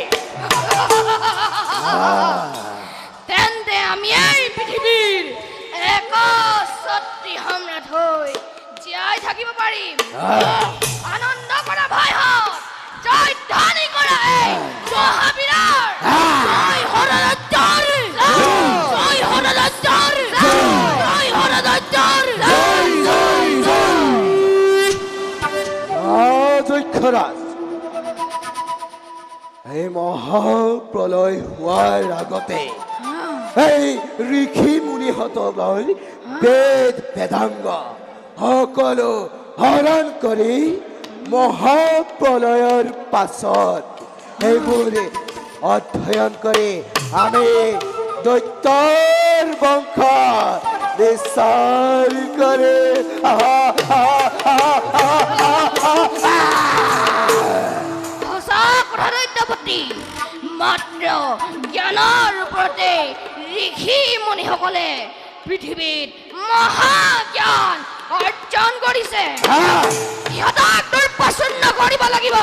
তেন্তে আমি এই পৃথিৱীৰ একচ্ছত্ৰী সম্ৰাট হৈ জীয়াই থাকিব পাৰিম। আনন্দ কৰা ভাইহঁত, জয় ধ্বনি কৰা এই মহাবীৰৰ। জয় হৰদত্তৰ, জয় হৰদত্তৰ, জয় হৰদত্তৰ। যক্ষৰাজ, এই মহাপ্ৰলয় হোৱাৰ আগতে এই ঋষি মুনিসকলৰ বেদ বেদাংগ সকলো হৰণ কৰি মহাপ্ৰলয়ৰ পাছত এইবোৰ অধ্যয়ন কৰি আমি দৈত্যৰ বংশ বিচাৰ কৰে। সঁচা কথা দৈত্যপতি, মাত্ৰ জ্ঞানৰ ওপৰতে ঋষি মুনিসকলে পৃথিৱীত মহাজ্ঞান অৰ্জন কৰিছে। সিহঁতক দুৰ্পছন্ন কৰিব লাগিব।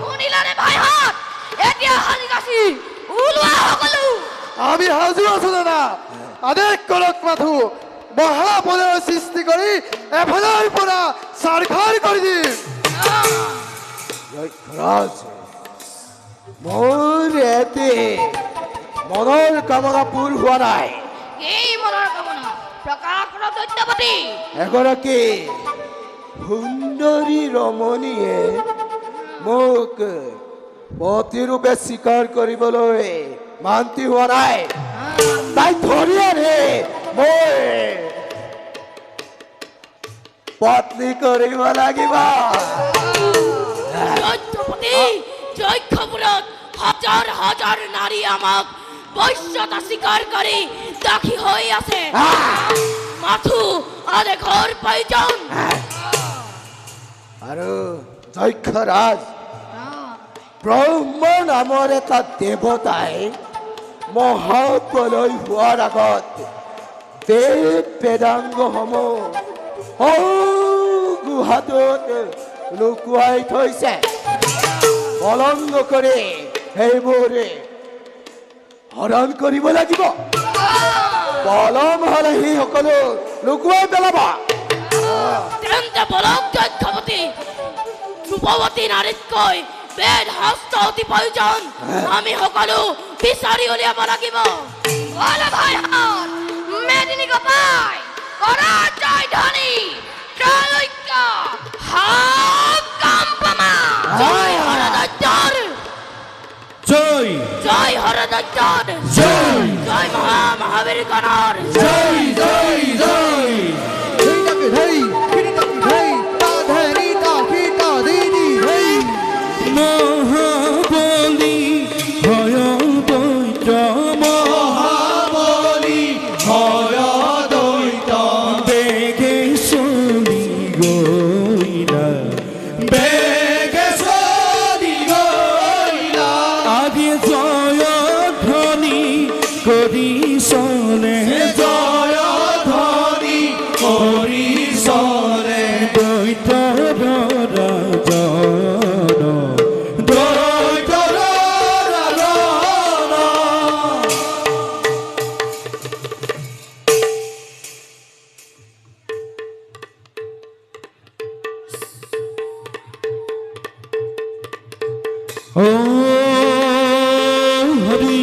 শুনিলানে ভাইহঁত? এতিয়া সাজি কাচি ওলোৱা সকলো। আমি সাজু আছো দাদা। আদেশ কৰক মাথো, মহাবলৰ সৃষ্টি কৰি এফালৰ পৰা চাৰখাৰ কৰি দিম। যক্ষৰাজ, মোৰ এতে মনৰ কামনা পূৰ হোৱা নাই। এই মনৰ কামনা প্ৰকাশ কৰক দৈত্যপতি। এগৰাকী সুন্দৰী ৰমণীয়ে মোক পতিৰূপে স্বীকাৰ কৰিবলৈ মান্তি হোৱা নাই। তাই ধৰি আনি মোৰ পত্নী কৰিব লাগিব। দৈত্যপতি, যক্ষপুৰত হাজাৰ হাজাৰ নাৰী আমাক বৈশ্যতা স্বীকাৰ কৰি দাসী হৈ আছে। মাথো আদেশৰ প্ৰয়োজন। আৰু যক্ষৰাজ, ব্ৰহ্ম নামৰ এটা দেৱতাই মহাপ্ৰলয় হোৱাৰ আগত বেদ বেদাংগসমূহ গুহাটোত লুকুৱাই থৈছে। কলংগ কৰি সেইবোৰ হৰণ কৰিব লাগিব। পলম হলে সি সকলো লুকুৱাই পেলাব। তেন্তে বলক যক্ষপতি, ধ্ৰুৱতী নাৰীতকৈ বেদ হস্ত অতি প্ৰয়োজন আমি সকলো বিচাৰি উলিয়াব লাগিব বলে ভাইহঁত মেদিনী গোপাই কৰা জয় ধনী ত্ৰৈলোক্য কম্পমা জয় হৰদত্তৰ জয় জয় হৰদত্তৰ জয় জয় মহাবীৰ গণৰ জয় জয় জয় ধৈ ধৈ তা ধৰি তা কি তা দি দি ধৈ মহাবলী হয় দৈত্য মহাবলী হয় দৈত্য বেগে চলি গইলা বেগে চলি গইলা আদি জয় ধ্বনি কৰি চলে জয় ধ্বনি কৰি চলে দৈত্য হরি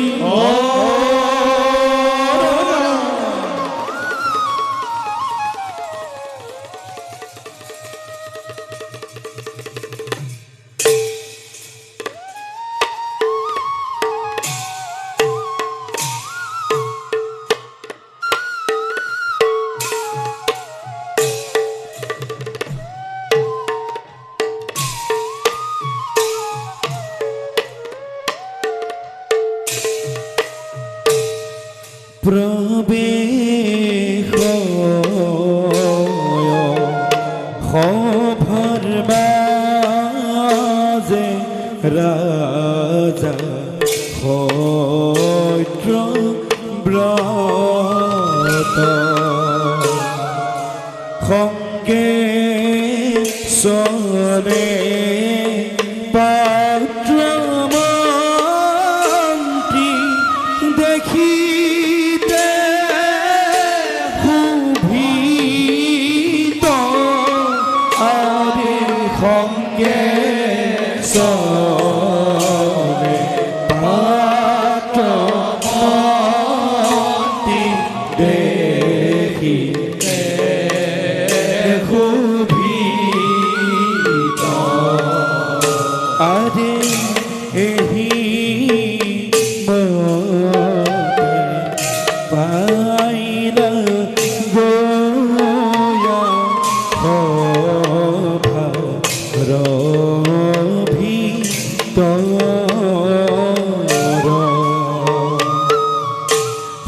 প্রবেশ সভার মাঝে রাজা সৈত্র ব্রত সঙ্গে চলে পাত্র মন্ত্রী দেখি সঙ্গে চলে পাত্র মন্ত্রী দেখি ক্ষোভিত আরে এহি পাইলা গোয়া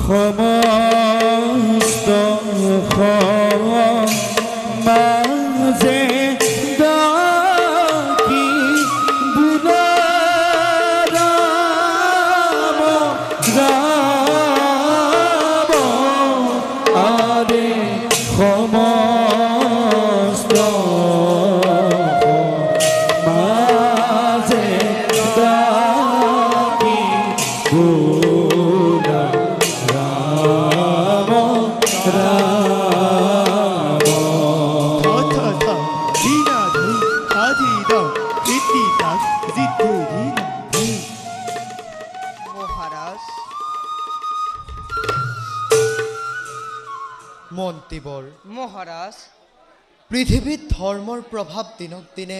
সমস্ত মাঝে ডাকি বুলারাম রাম আরে সমস্ত মাঝে ডাকি মহারাজ মন্ত্ৰীবৰ মহাৰাজ পৃথিৱীত ধৰ্মৰ প্ৰভাৱ দিনক দিনে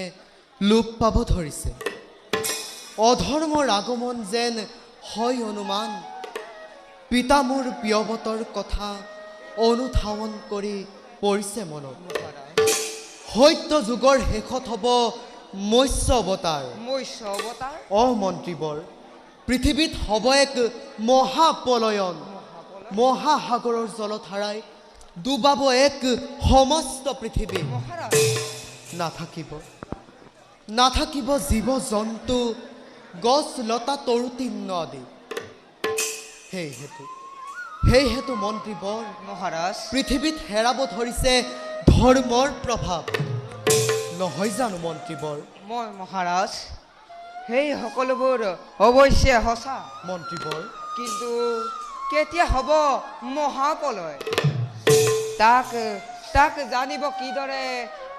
লোপ পাব ধৰিছে অধৰ্মৰ আগমন যেন হয় অনুমান পিতা মোৰ প্ৰিয়ৱতৰ কথা অনুধাৱন কৰি পৰিছে মনত সত্য যুগৰ শেষত হ'ব মৎস্য অৱতাৰ মন্ত্ৰীবৰ পৃথিৱীত হ'ব এক মহাপ্ৰলয়ন মহাসাগৰৰ জলধাৰাই ডুবাব এক সমস্ত পৃথিৱী নাথাকিব জীৱ জন্তু গছ লতা তৰুতীৰ্ণ আদি সেইহেতু মন্ত্ৰীবৰ মহাৰাজ পৃথিৱীত হেৰাব ধৰিছে ধৰ্মৰ প্ৰভাৱ নহয় জানো মন্ত্ৰীবৰ মই মহাৰাজ সেই সকলোবোৰ অৱশ্যে সঁচা মন্ত্ৰীবৰ কিন্তু কেতিয়া হ'ব মহাপ্ৰলয় তাক জানিব কিদৰে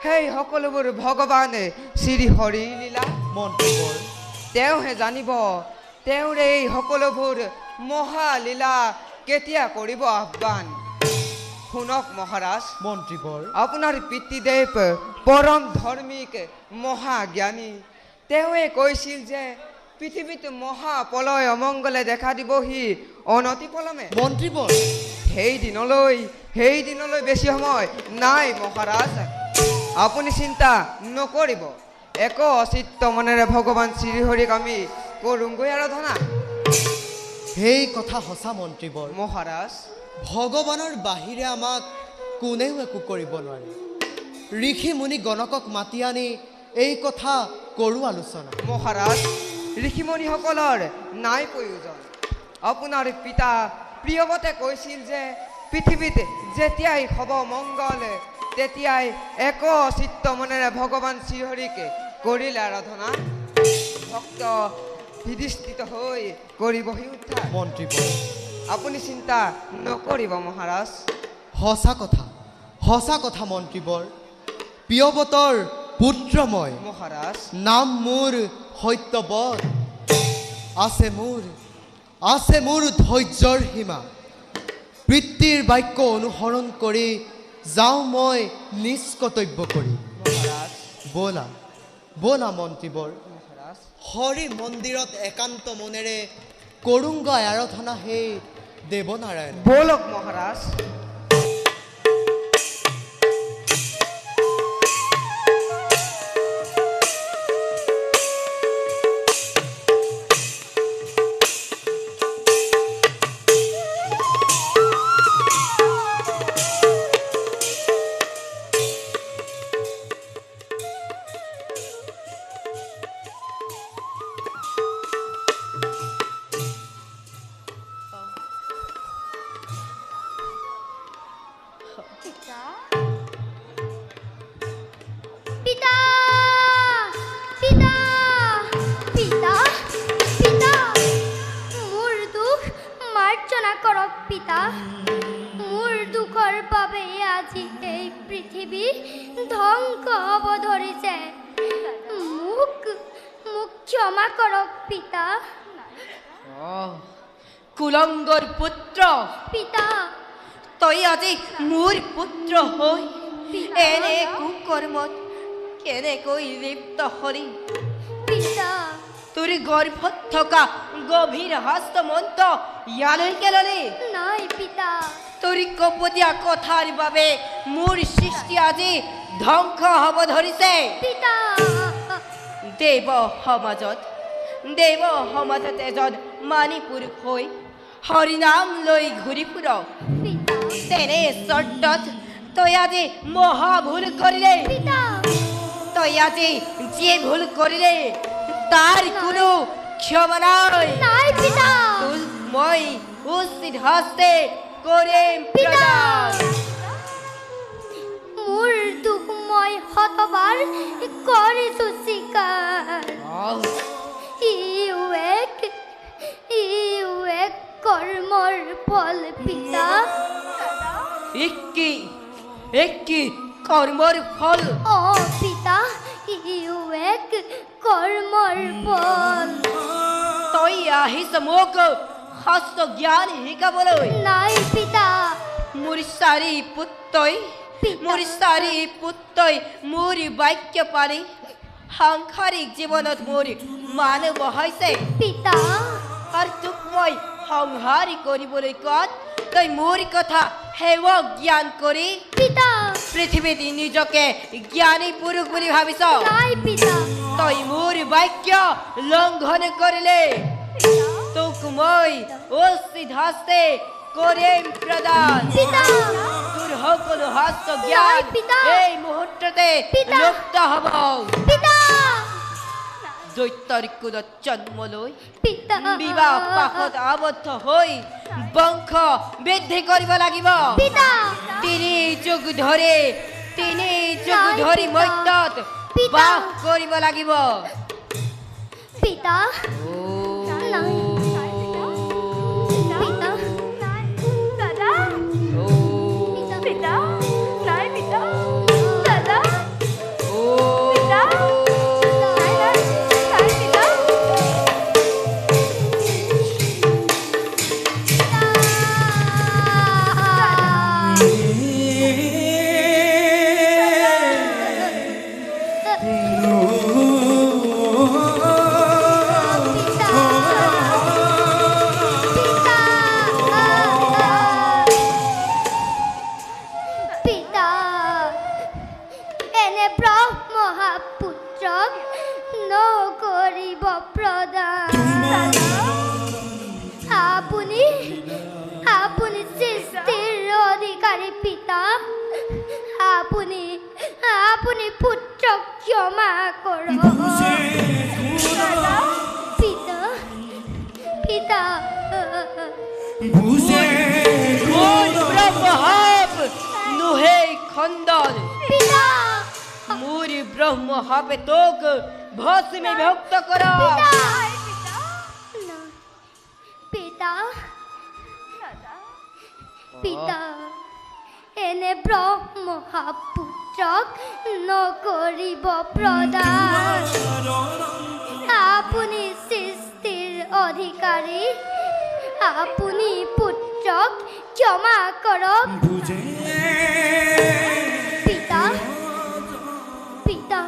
সেই সকলোবোৰ ভগৱানে শ্ৰী হৰি লীলা মন্ত্ৰীবৰ তেওঁহে জানিব তেওঁৰ এই সকলোবোৰ মহালীলা কেতিয়া কৰিব আহ্বান। শুনক মহাৰাজ, মন্ত্ৰীবৰ আপোনাৰ পিতৃদেৱ পৰম ধৰ্মিক মহাজ্ঞানী। তেওঁৱে কৈছিল যে পৃথিৱীত মহাপ্ৰলয় অমংগলে দেখা দিবহি অনতি পলমে। মন্ত্ৰীবৰ সেই দিনলৈ বেছি সময় নাই মহাৰাজ। আপুনি চিন্তা নকৰিব, এক অচিত্ত মনেৰে ভগৱান শ্ৰীহৰিক আমি কৰোঁগৈ আৰাধনা। সেই কথা সঁচা মন্ত্ৰীবৰ। মহাৰাজ, ভগৱানৰ বাহিৰে আমাক কোনেও একো কৰিব নোৱাৰে। ঋষি মুনি গণকক মাতি আনি এই কথা কৰোঁ আলোচনা। মহাৰাজ, ঋষিমণিসকলৰ নাই প্ৰয়োজন। আপোনাৰ পিতা প্ৰিয়ৱতে কৈছিল যে পৃথিৱীত যেতিয়াই হ'ব মংগল তেতিয়াই এক চিত্ত মনেৰে ভগৱান শ্ৰীহৰিক কৰিলে আৰাধনা। ভক্ত বিধিষ্ঠিত হৈ কৰিবহি উদ্ধাৰ। মন্ত্ৰীবৰ আপুনি চিন্তা নকৰিব মহাৰাজ। সঁচা কথা মন্ত্ৰীবৰ। প্ৰিয়ৱতৰ পুত্ৰ মই, মহাৰাজ, নাম মোৰ সত্যবত। আছে মোৰ ধৈৰ্যৰ সীমা। পিতৃৰ বাক্য অনুসৰণ কৰি যাওঁ মই নিজ কৰ্তব্য কৰি। মহাৰাজ, বলা মন্ত্ৰীবৰ, মহাৰাজ, হৰি মন্দিৰত একান্ত মনেৰে কৰোঁগৈ আৰাধনা হে দেৱনাৰায়ণ। বলক মহাৰাজ। পিতা পিতা পিতা পিতা পিতা মোৰ দুখ মাৰ্জনা কৰক পিতা। মোৰ দুখৰ বাবে আজি এই পৃথিৱী ধ্বংস হ'ব ধৰিছে। মোক ক্ষমা কৰক পিতা। কুলংগৰ পুত্ৰ, পিতা তই আজি মোৰ পুত্ৰ হৈ এনে কুকৰ্মত কেনেকৈ লিপ্ত হলি? পিতা তোৰ গৰ্ভত থকা গভীৰ হস্তমন্ত ইয়ালৈকে ললি? নাই পিতা। তোৰ কপটীয়া কথাৰ বাবে মোৰ সৃষ্টি আজি ধ্বংস হ'ব ধৰিছে। পিতা দেৱ সমাজত এজন মানি পুৰুষ হৈ হৰিনাম লৈ ঘূৰি ফুৰ। পিতা তেনে চৰ্তত তই আজি মহা ভুল কৰিলে। পিতা তই আজি যি ভুল কৰিলে তাৰ কোনো ক্ষমা নাই। নাই পিতা। তোক মই উচিত হস্তে কৰিম প্ৰদান। মোৰ দুখ মই শতবাৰ কৰিছো স্বীকাৰ। ইও এক কৰ্মৰ ফল পিতা। একি কৰ্মৰ ফল? অ পিতা, ইও এক কৰ্মৰ ফল। তই আহিছ মোক শাস্ত্ৰ জ্ঞান শিকাবলৈ? নাই পিতা। মোৰ চাৰি পুত্ৰই মোৰ বাক্য পালি সাংসাৰিক জীৱনত মোৰ মান বহাইছে। পিতা আৰু তোক মই সংহাৰ কৰিবলৈ কোৱাত তই মোৰ কথা সেৱক জ্ঞান কৰি পিতা পৃথিৱীত নিজকে জ্ঞানী পুৰুষ বুলি ভাবিছ। নাই পিতা। তই মোৰ বাক্য লংঘন কৰিলে তোক মই উচিত হস্তে কৰিম প্ৰদান। পিতা তোৰ সকলো হস্ত জ্ঞান পিতা। এই মুহূৰ্ততে পিতা। লুপ্ত হ'ব। পিতা দৈত্যৰ কুলত জন্ম লৈ পিতা বিবাহ পাশত আবদ্ধ হৈ বংশ বৃদ্ধি কৰিব লাগিব। পিতা তিনি যুগ ধৰি মৰ্ত্যত পিতা। বাস কৰিব লাগিব। পিতা নাই। পিতা দাদা পিতা নাই। পিতা দাদা পিতা নাই নাই পিতা আপুনি আপুনি সৃষ্টিৰ অধিকাৰী পিতা আপুনি আপুনি পুত্ৰক ক্ষমা কৰক পিতা পিতা মোৰ ব্ৰহ্মহাপ নুহে খণ্ডন পিতা মোৰ ব্ৰহ্মহাপে তোক ভস্মে বিভক্ত কৰা পিতা পিতা এনে ব্ৰহ্মহাপ পুত্ৰক নকৰিব প্ৰদান আপুনি সৃষ্টিৰ অধিকাৰী আপুনি পুত্ৰক ক্ষমা কৰক পিতা পিতা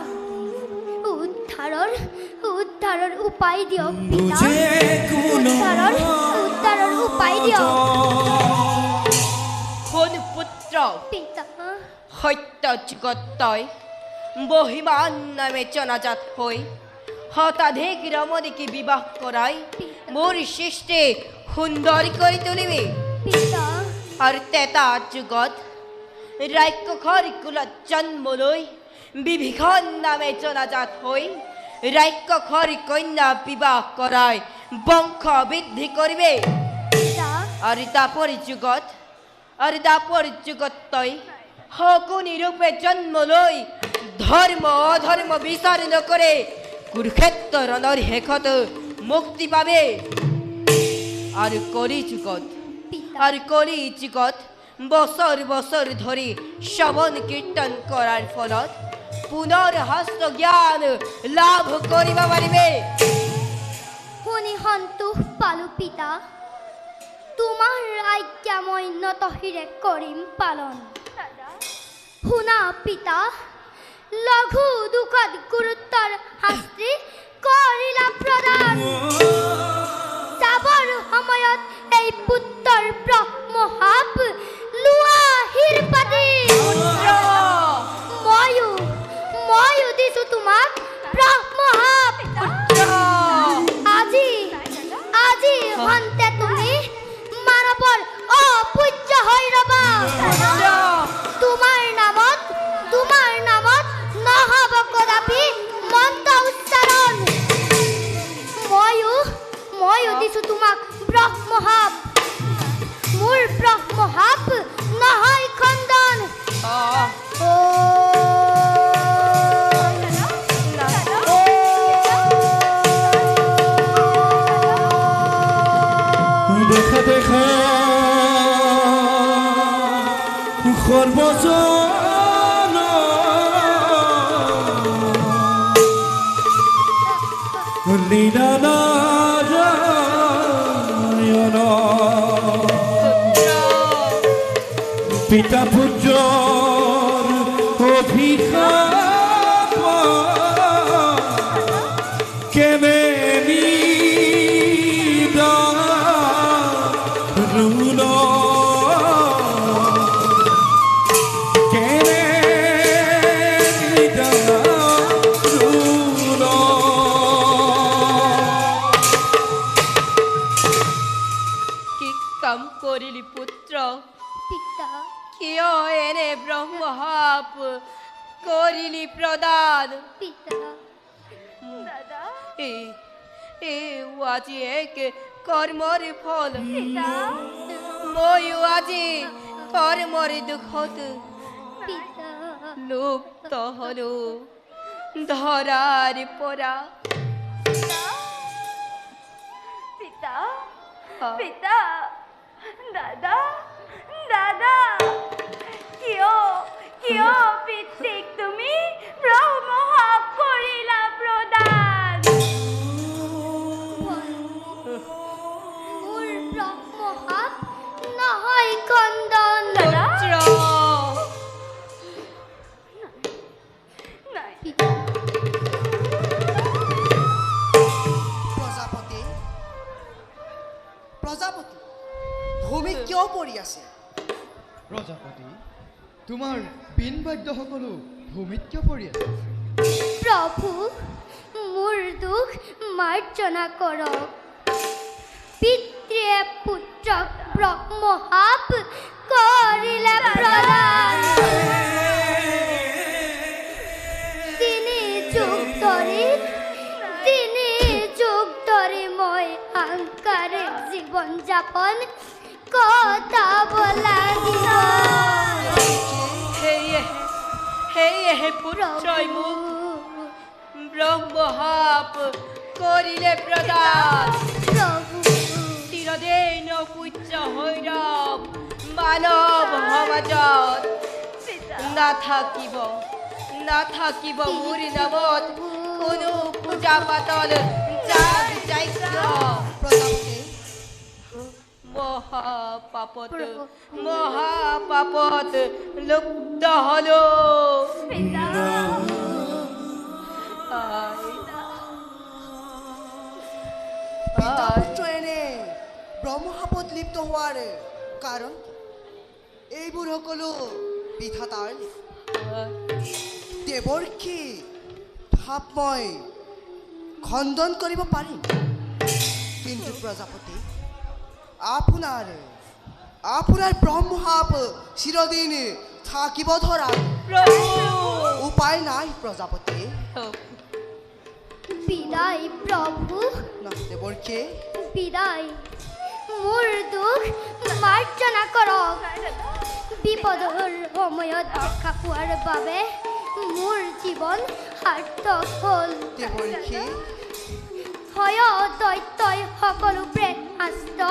উদ্ধাৰৰ উপায় দিয়ক পিতা উদ্ধাৰৰ উপায় দিয়ক কোন পুত্ৰ পিতা সত্য যুগত তই বহিমান নামে জনাজাত হৈ শতাধিক ৰমণীকে বিবাহ কৰাই মোৰ সৃষ্টি সুন্দৰ কৰি তুলিবি পিতা আৰু তেতা যুগত ৰাক্ষসৰ কুলত জন্ম লৈ বিভীষণ নামে জনাজাত হৈ ৰাক্ষসৰ কন্যা বিবাহ কৰাই বংশ বৃদ্ধি কৰিবে পিতা আৰু দাপৰ যুগত তই শকুনি ৰূপে জন্ম লৈ ধৰ্ম অধৰ্ম বিচাৰ নকৰে কুৰুক্ষেত্ৰ ৰণৰ শেষত মুক্তি পাবে আৰু কলি যুগত বছৰ বছৰ ধৰি শ্ৰৱণ কীৰ্তন কৰাৰ ফলত পুনৰ হস্ত জ্ঞান লাভ কৰিব পাৰিবে শুনি সন্তোষ পালো পিতা তোমাৰ আজ্ঞা মই নতহিৰে কৰিম পালন শুনা পিতা লঘু দুখত গুৰুত্বৰ শাস্তি কৰিলা প্ৰদান যাবৰ সময়ত এই পুত্ৰৰ ব্ৰহ্মহাপ লোৱা শিৰপাতি ময়ো দিছো তোমাক ব্ৰহ্মহাপ আজি হন্তে তুমি মানৱৰ অপূজ্য হৈ ৰবা তোমাৰ নামত নহব কদাপি মন্ত্ৰ উচ্চাৰণ ময়ো দিছো তোমাক ব্ৰহ্মহাপ মোৰ ব্ৰহ্মহাপ নহয় খণ্ডন দেখা দেখা সৰ্বজন লীলা নাৰায়ণ পিতা পুত্ৰৰ অভিশাপ কেনে ৰুণ কেনে ৰুণ কি কাম কৰিলি পুত্ৰ পিতা কিয় এনে ব্ৰহ্মহাপ কৰিলি প্ৰদান পিতা আজি এক কৰ্মৰ ফল ময়ো আজি কৰ্মৰ দুখত পিতা লুপ্ত হলো ধৰাৰ পৰা পিতা পিতা দাদা দাদা কিয় পিতৃক তুমি ব্ৰহ্মহাপ কৰিলা প্ৰদান মোৰ ব্ৰহ্মহাপ নহয় খণ্ডন পুত্ৰ নাই প্ৰজাপতি ভূমিত কিয় পৰি আছে প্ৰজাপতি তোমাৰ পিন বাদ্য সকলো ভূমিত কিয় পৰি আছে প্ৰভু মোৰ দুখ মাৰ্জনা কৰক পিতৃ পিতৃয়ে পুত্ৰক ব্ৰহ্মশাপ কৰিলে প্ৰদান তিনি যুগ ধৰি মই সাংসাৰিক জীৱন যাপন কটাব লাগিব সেয়েহে পুত্ৰই মোক ব্ৰহ্মশাপ কৰিলে প্ৰদান চিৰদিন পূজ্য হৈৰব মানৱ সমাজত নাথাকিব মোৰ নামত কোনো পূজা পাতল যাগ যজ্ঞ মহাপাপত লুপ্ত হলো পিতা পুত্ৰ এনে ব্ৰহ্মশাপত লিপ্ত হোৱাৰ কাৰণ এইবোৰ সকলো বিধাতাৰ দেৱৰ্ষি ভাৱ মই খণ্ডন কৰিব পাৰিম কিন্তু প্ৰজাপতি আপোনাৰ ব্ৰহ্মশাপ চিৰদিন থাকিব ধৰা উপায় নাই প্ৰজাপতি বিদায় প্ৰভু দেৱৰ্ষি বিদায় মোৰ দুখ মাৰ্জনা কৰক বিপদৰ সময়ত ৰক্ষা পোৱাৰ বাবে মোৰ জীৱন সাৰ্থক হ'ল দেৱৰ্ষি হয় দৈত্যই সকলো প্ৰেত শাস্ত্ৰ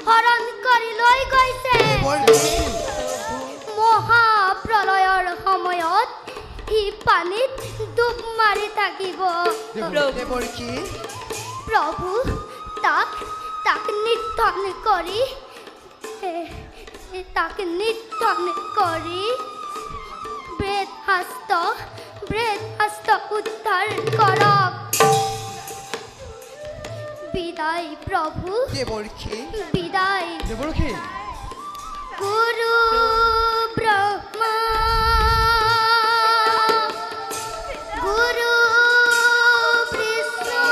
হৰণ কৰি লৈ গৈছে মহাপ্ৰলয়ৰ সময়ত ই পানীত ডুব মাৰি থাকিব দেৱৰ্ষি প্ৰভু তাক নিধন কৰি প্ৰেত শাস্ত্ৰ উদ্ধাৰ কৰক বিদায় প্ৰভু দেৱৰ্ষি বিদায় দেৱৰ্ষি গুৰু ব্ৰহ্মা গুৰু বিষ্ণু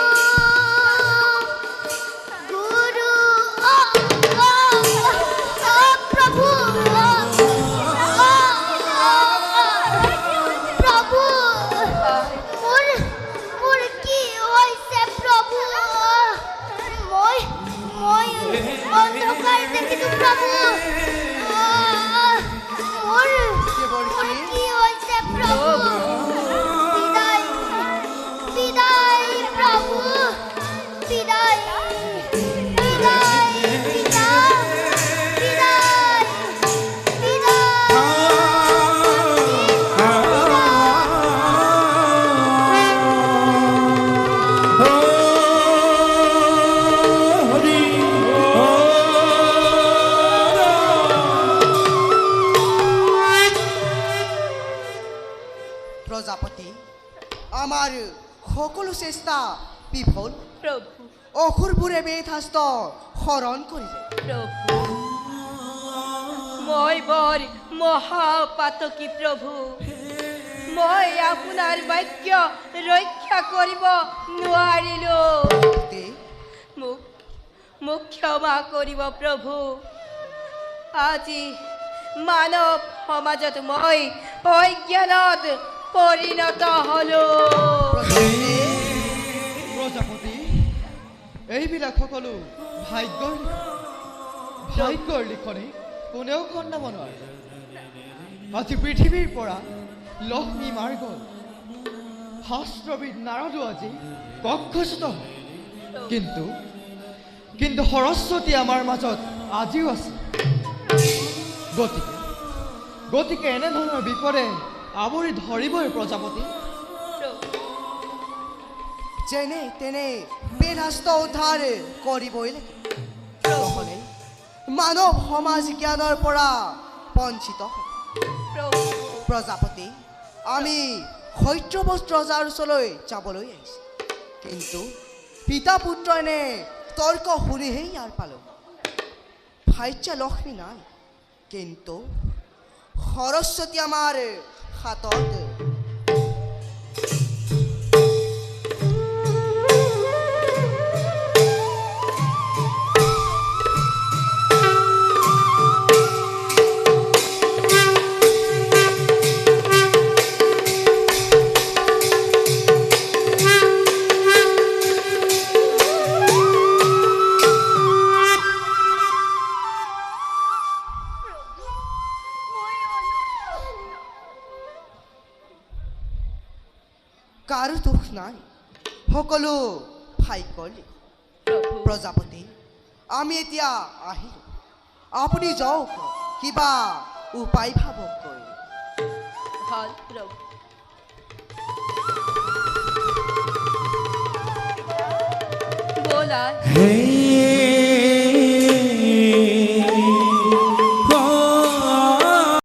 গুৰু প্ৰভু প্ৰভু মোৰ কি হৈছে প্ৰভু মই অন্ধকাৰ দেখিছো প্ৰভু মোৰ কি হৈছে প্ৰভু বিদায় প্ৰভু বিদায় প্ৰজাপতি আমাৰ সকলো চেষ্টা বিফল প্ৰভু অসুৰবোৰে বেদশাস্ত্ৰ হৰণ কৰিলে প্ৰভু মই বৰ মহাপাতকী প্ৰভু মই আপোনাৰ বাক্য ৰক্ষা কৰিব নোৱাৰিলো মোক ক্ষমা কৰিব প্ৰভু আজি মানৱ সমাজত মই অজ্ঞানত পৰিণত হলো প্ৰজাপতি এইবিলাক সকলো ভাগ্যৰ লিখনি কোনেও খণ্ডাব নোৱাৰে আজি পৃথিৱীৰ পৰা লক্ষ্মী মাৰ গ'ল শাস্ত্ৰবিদ নাৰদো আজি কক্ষচ্যুত হ'ল কিন্তু সৰস্বতী আমাৰ মাজত আজিও আছে গতিকে এনেধৰণৰ বিপদে আৱৰি ধৰিবই প্ৰজাপতি যেনে তেনে বেদশাস্ত্ৰ উদ্ধাৰ কৰিবই লাগিব নহ'লে মানৱ সমাজ জ্ঞানৰ পৰা বঞ্চিত হ'ব প্ৰজাপতি আমি সত্যবস্ত্ৰ ৰজাৰ ওচৰলৈ যাবলৈ আহিছোঁ কিন্তু পিতা পুত্ৰ এনে তৰ্ক শুনিহে ইয়াৰ পালোঁ ভাইচা লক্ষ্মী নাই কিন্তু সৰস্বতী আমাৰ হাতত কাৰো দুখ নাই সকলো ভাগ্যৰ লিখন। প্ৰভু প্ৰজাপতি আমি এতিয়া আহিলোঁ আপুনি যাওক কিবা উপায় ভাবকগৈ। ভাল প্ৰভু বোলাই Hey